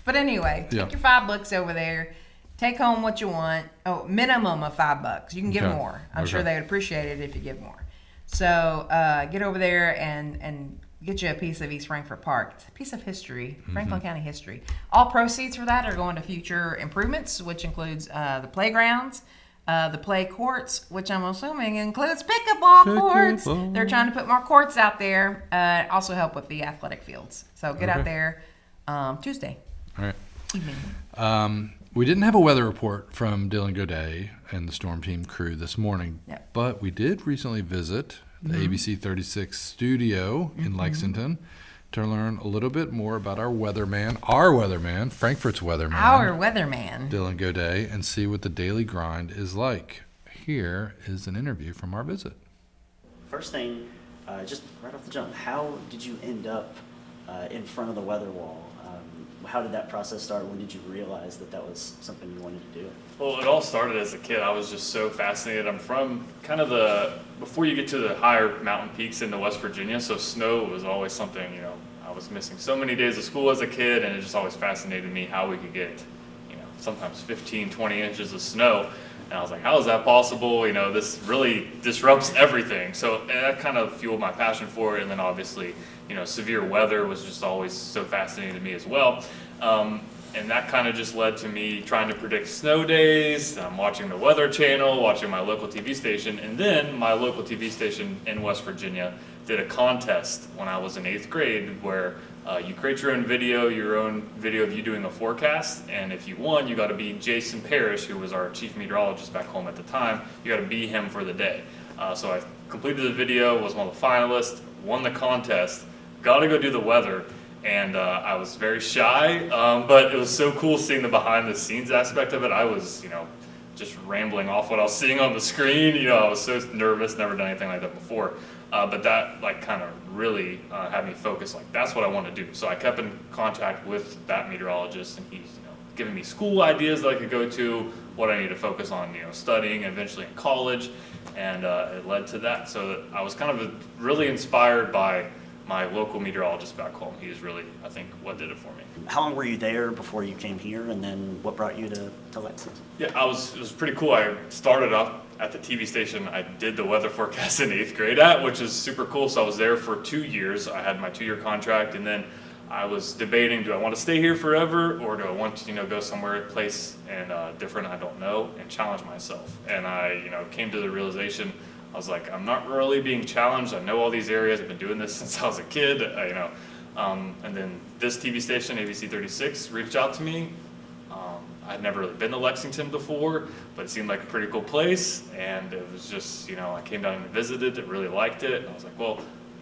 But anyway, take your $5 over there. Take home what you want. Oh, minimum of $5. You can give more. I'm sure they would appreciate it if you give more. So get over there and get you a piece of East Frankfort Park. It's a piece of history, Franklin County history. All proceeds for that are going to future improvements, which includes the playgrounds, the play courts, which I'm assuming includes pickleball courts. They're trying to put more courts out there. Also help with the athletic fields. So get out there Tuesday evening. We didn't have a weather report from Dylan Godet and the Storm Team crew this morning, but we did recently visit the ABC 36 studio in Lexington to learn a little bit more about our weatherman, Frankfort's weatherman, Dylan Godet, and see what the daily grind is like. Here is an interview from our visit. First thing, just right off the jump, how did you end up in front of the weather wall? How did that process start? When did you realize that was something you wanted to do? Well, it all started as a kid. I was just so fascinated. I'm from kind of before you get to the higher mountain peaks into West Virginia, so snow was always something, I was missing so many days of school as a kid, and it just always fascinated me how we could get, sometimes 15, 20 inches of snow. And I was like, how is that possible? This really disrupts everything. So that kind of fueled my passion for it. And then obviously, severe weather was just always so fascinating to me as well. And that kind of just led to me trying to predict snow days. I'm watching the Weather Channel, watching my local TV station. And then my local TV station in West Virginia did a contest when I was in 8th grade where you create your own video of you doing a forecast, and if you won, you got to be Jason Parrish, who was our chief meteorologist back home at the time. You got to be him for the day. So I completed the video, was one of the finalists, won the contest, got to go do the weather, and I was very shy, but it was so cool seeing the behind the scenes aspect of it. I was, just rambling off what I was seeing on the screen. I was so nervous, never done anything like that before. But that kind of really had me focus, that's what I want to do. So I kept in contact with that meteorologist, and he's giving me school ideas that I could go to, what I need to focus on, studying and eventually in college, and it led to that. So I was kind of really inspired by my local meteorologist back home. He is really, I think, what did it for me. How long were you there before you came here, and then what brought you to Lexington? Yeah, it was pretty cool. I started up at the TV station I did the weather forecast in 8th grade at, which is super cool. So I was there for 2 years. I had my 2-year contract, and then I was debating, do I want to stay here forever, or do I want to, go somewhere, place and different I don't know, and challenge myself. And I, came to the realization, I was like, I'm not really being challenged. I know all these areas. I've been doing this since I was a kid, and then this TV station, ABC 36, reached out to me. I'd never really been to Lexington before, but it seemed like a pretty cool place, and it was just, I came down and visited, really liked it, and I was like, well,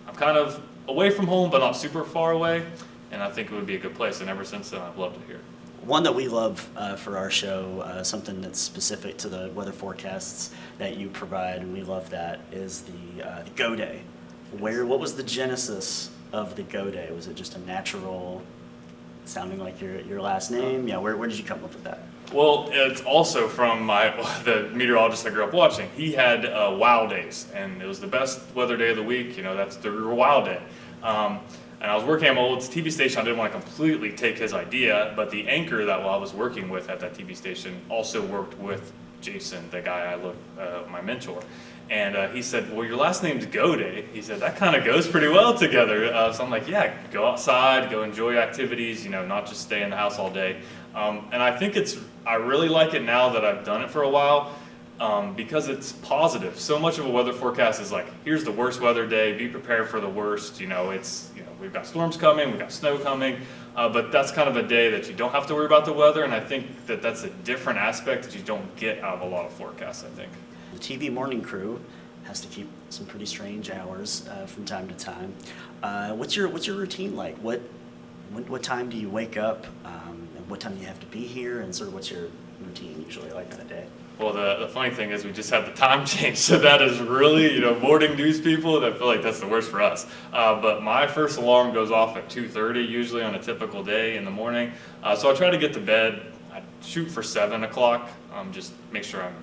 I'm kind of away from home, but not super far away, and I think it would be a good place, and ever since then, I've loved it here. One that we love for our show, something that's specific to the weather forecasts that you provide, and we love that, is the Go Day. What was the genesis of the Go Day? Was it just a natural, sounding like your last name? Yeah, where did you come up with that? Well, it's also from the meteorologist I grew up watching. He had wow days, and it was the best weather day of the week. That's the wow day. And I was working at my old TV station. I didn't want to completely take his idea, but the anchor that I was working with at that TV station also worked with Jason, the guy I looked, my mentor. And he said, well, your last name's Go Day. He said, that kind of goes pretty well together. So I'm like, yeah, go outside, go enjoy activities, not just stay in the house all day. And I think I really like it now that I've done it for a while, because it's positive. So much of a weather forecast is like, here's the worst weather day, be prepared for the worst. We've got storms coming, we've got snow coming, but that's kind of a day that you don't have to worry about the weather. And I think that that's a different aspect that you don't get out of a lot of forecasts, I think. The TV morning crew has to keep some pretty strange hours from time to time. What's your routine like? What time do you wake up? And what time do you have to be here? And sort of what's your routine usually like in a day? Well, the funny thing is we just had the time change, so that is really, morning news people, I feel like that's the worst for us. But my first alarm goes off at 2:30 usually on a typical day in the morning. So I try to get to bed. I shoot for 7 o'clock, just make sure I'm,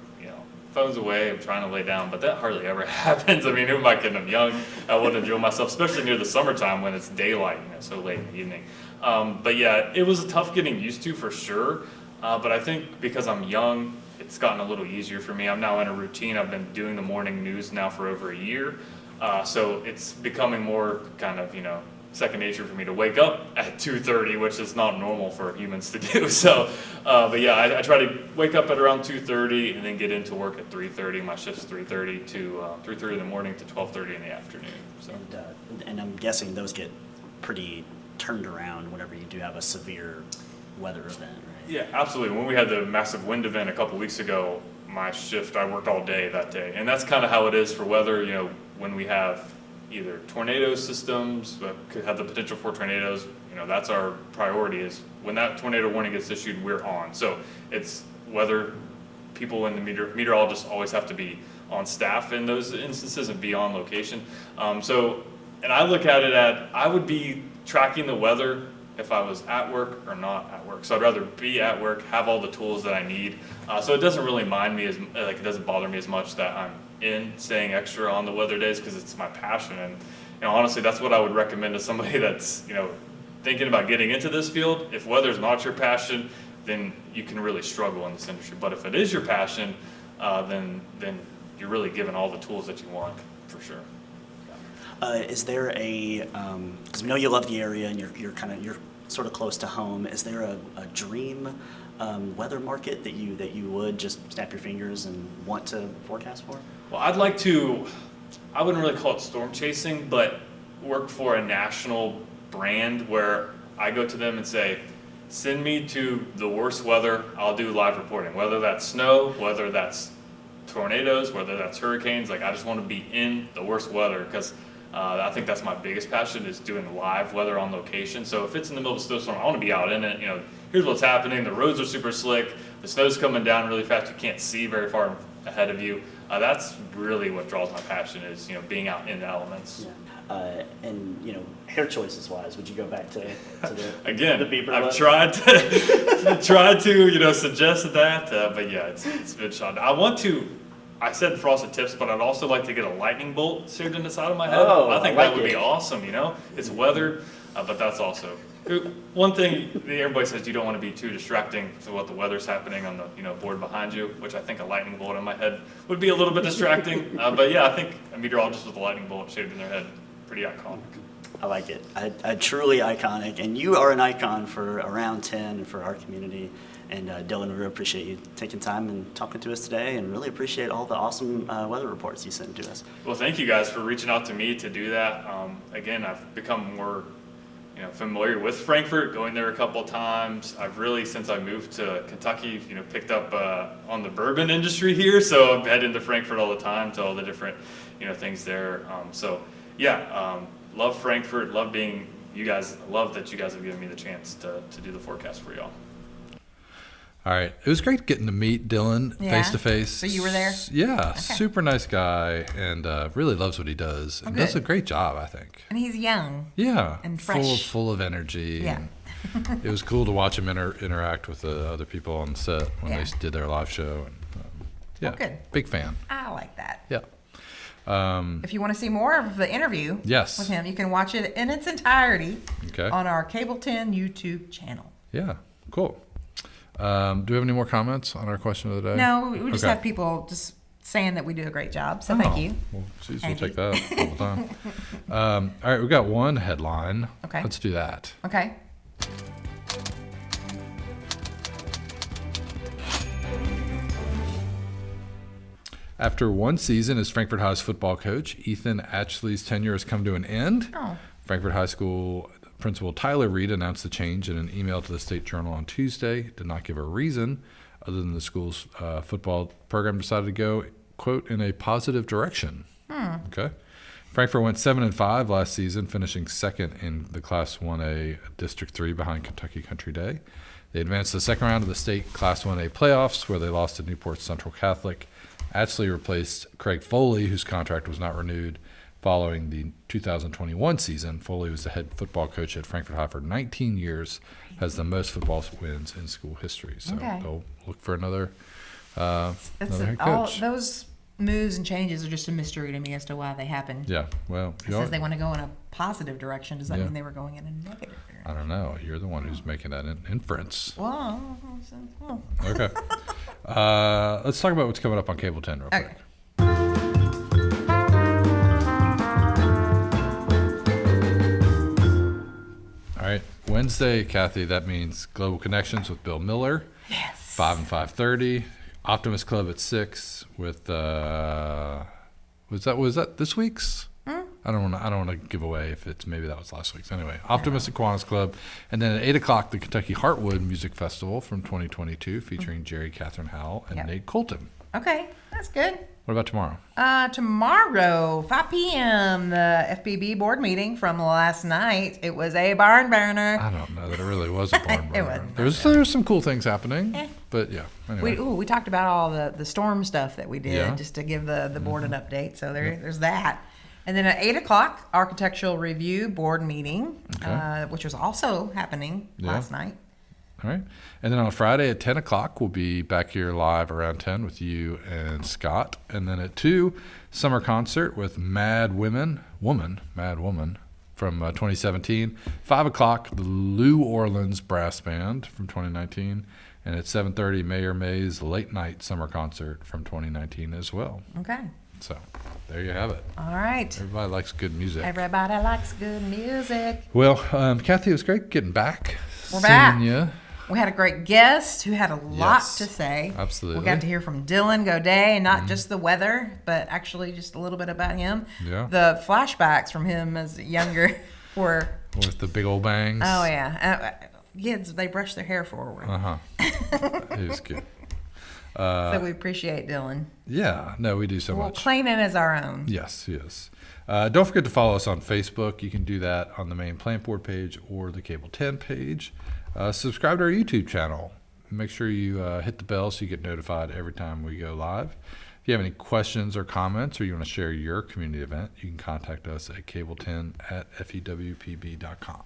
phone's away, I'm trying to lay down, but that hardly ever happens. I mean, who am I kidding? I'm young. I wouldn't enjoy myself, especially near the summertime when it's daylight, so late in the evening. But yeah, it was tough getting used to for sure. But I think because I'm young, it's gotten a little easier for me. I'm now in a routine. I've been doing the morning news now for over a year. So it's becoming more kind of, second nature for me to wake up at 2:30, which is not normal for humans to do. So, but yeah, I try to wake up at around 2:30 and then get into work at 3:30. My shift's 3:30 to 3:30 in the morning to 12:30 in the afternoon. So. And I'm guessing those get pretty turned around whenever you do have a severe weather event, right? Yeah, absolutely. When we had the massive wind event a couple weeks ago, my shift, I worked all day that day. And that's kind of how it is for weather, when we have either tornado systems, could have the potential for tornadoes, that's our priority, is when that tornado warning gets issued, we're on. So it's whether people in the meteorologists always have to be on staff in those instances and be on location. And I look at it I would be tracking the weather if I was at work or not at work. So I'd rather be at work, have all the tools that I need. So it doesn't really it doesn't bother me as much that I'm staying extra on the weather days, because it's my passion. And honestly, that's what I would recommend to somebody that's thinking about getting into this field. If weather's not your passion, then you can really struggle in this industry. But if it is your passion, then you're really given all the tools that you want, for sure. Is there because we know you love the area and you're sort of close to home. Is there a dream weather market that you would just snap your fingers and want to forecast for? Well, I'd like to, I wouldn't really call it storm chasing, but work for a national brand where I go to them and say, send me to the worst weather, I'll do live reporting, whether that's snow, whether that's tornadoes, whether that's hurricanes. I just want to be in the worst weather, because I think that's my biggest passion, is doing live weather on location. So if it's in the middle of a snowstorm, I want to be out in it. Here's what's happening. The roads are super slick. The snow's coming down really fast. You can't see very far ahead of you. That's really what draws my passion, is being out in the elements. Yeah. And hair choices wise, would you go back to the Again, the Bieber I've look? tried to suggest that, but yeah, it's been shot. I said frosted tips, but I'd also like to get a lightning bolt shaved in the side of my head. Oh, I think I like that would be it. awesome. It's weather, but that's also one thing. Everybody says you don't want to be too distracting to what the weather's happening on the board behind you, which I think a lightning bolt in my head would be a little bit distracting. But yeah, I think a meteorologist with a lightning bolt shaved in their head, pretty iconic. I like it. I truly iconic, and you are an icon for Around 10 and for our community. And Dylan, we really appreciate you taking time and talking to us today, and really appreciate all the awesome weather reports you sent to us. Well, thank you guys for reaching out to me to do that. Again, I've become more familiar with Frankfort, going there a couple of times. I've really, since I moved to Kentucky, picked up on the bourbon industry here, so I'm heading to Frankfort all the time to all the different things there. Love Frankfort, love being you guys, love that you guys have given me the chance to do the forecast for y'all. All right. It was great getting to meet Dylan face to face. So you were there? Yeah. Okay. Super nice guy, and really loves what he does. And does a great job, I think. And he's young. Yeah. And fresh. Full of energy. Yeah. And it was cool to watch him interact with the other people on set when they did their live show. And, good. Big fan. I like that. Yeah. If you want to see more of the interview with him, you can watch it in its entirety on our Cable 10 YouTube channel. Yeah. Cool. Do we have any more comments on our question of the day? No, we just have people just saying that we do a great job. So thank you. Well, geez, we'll take that all the time. All right, we've got one headline. Okay. Let's do that. Okay. After one season as Frankfort High's football coach, Ethan Atchley's tenure has come to an end. Oh. Frankfort High School Principal Tyler Reed announced the change in an email to the State Journal on Tuesday. Did not give a reason other than the school's football program decided to go, quote, in a positive direction. Okay. Frankfort went 7-5 last season, finishing second in the Class 1A District 3 behind Kentucky Country Day. They advanced to the second round of the state Class 1A playoffs, where they lost to Newport Central Catholic. Atchley replaced Craig Foley, whose contract was not renewed following the 2021 season. Foley was the head football coach at Frankfort High for 19 years, has the most football wins in school history. So they'll look for another head coach. Those moves and changes are just a mystery to me as to why they happen. Yeah, well. It says they want to go in a positive direction. Does that mean they were going in a negative direction? I don't know. You're the one who's making that inference. Well, Okay. Let's talk about what's coming up on Cable 10 real quick. All right. Wednesday, Cathy, that means Global Connections with Bill Miller. Yes. 5 and 5:30. Optimist Club at 6 with was that this week's? I don't want to give away if it's maybe that was last week's. Anyway, Optimistic Kiwanis Club, and then at 8 o'clock the Kentucky Heartwood Music Festival from 2022 featuring Jerry Catherine Howell and Nate Colton. Okay, that's good. What about tomorrow? Tomorrow, 5 p.m., the FBB board meeting from last night. It was a barn burner. I don't know that it really was a barn burner. It was. There's some cool things happening, but yeah. Anyway. We talked about all the storm stuff that we did just to give the board an update. So there's that. And then at 8 o'clock, Architectural Review board meeting, which was also happening last night. All right. And then on Friday at 10 o'clock, we'll be back here live around 10 with you and Scott. And then at 2, summer concert with Mad Woman from 2017. 5 o'clock, the New Orleans Brass Band from 2019. And at 7:30, Mayor May's late night summer concert from 2019 as well. Okay. So there you have it. All right. Everybody likes good music. Everybody likes good music. Well, Cathy, it was great getting back. We're back. Ya. We had a great guest who had a lot to say. Absolutely. We got to hear from Dylan Goday, not just the weather, but actually just a little bit about him. Yeah. The flashbacks from him as younger were... With the big old bangs. Oh, yeah. Kids, they brush their hair forward. It was good. So we appreciate Dylan. Yeah. No, we do so We'll much. claim him as our own. Yes. Don't forget to follow us on Facebook. You can do that on the main Plant Board page or the Cable 10 page. Subscribe to our YouTube channel. Make sure you hit the bell so you get notified every time we go live. If you have any questions or comments, or you want to share your community event, you can contact us at cable10@fewpb.com.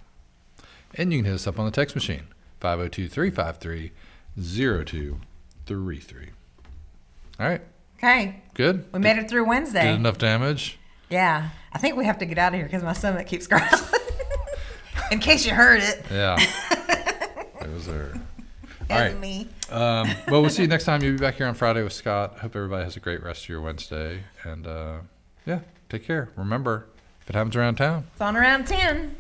And you can hit us up on the text machine, 502-353-0233. All right. Okay. Good. We made it through Wednesday. Did enough damage? Yeah. I think we have to get out of here because my stomach keeps growling. In case you heard it. Yeah. It was her. All It right. was me. Well, we'll see you next time. You'll be back here on Friday with Scott. Hope everybody has a great rest of your Wednesday. And, yeah, take care. Remember, if it happens around town, It's on around 10.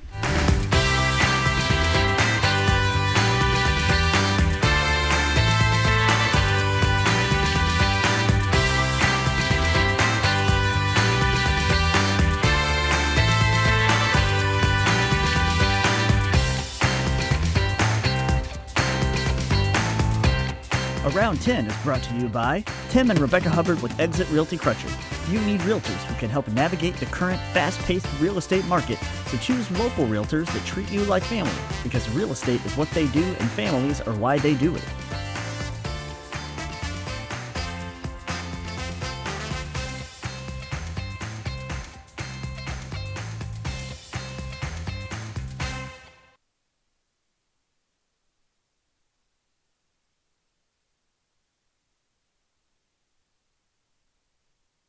Around 10 is brought to you by Tim and Rebecca Hubbard with Exit Realty Crutcher. You need realtors who can help navigate the current fast-paced real estate market, so choose local realtors that treat you like family, because real estate is what they do and families are why they do it.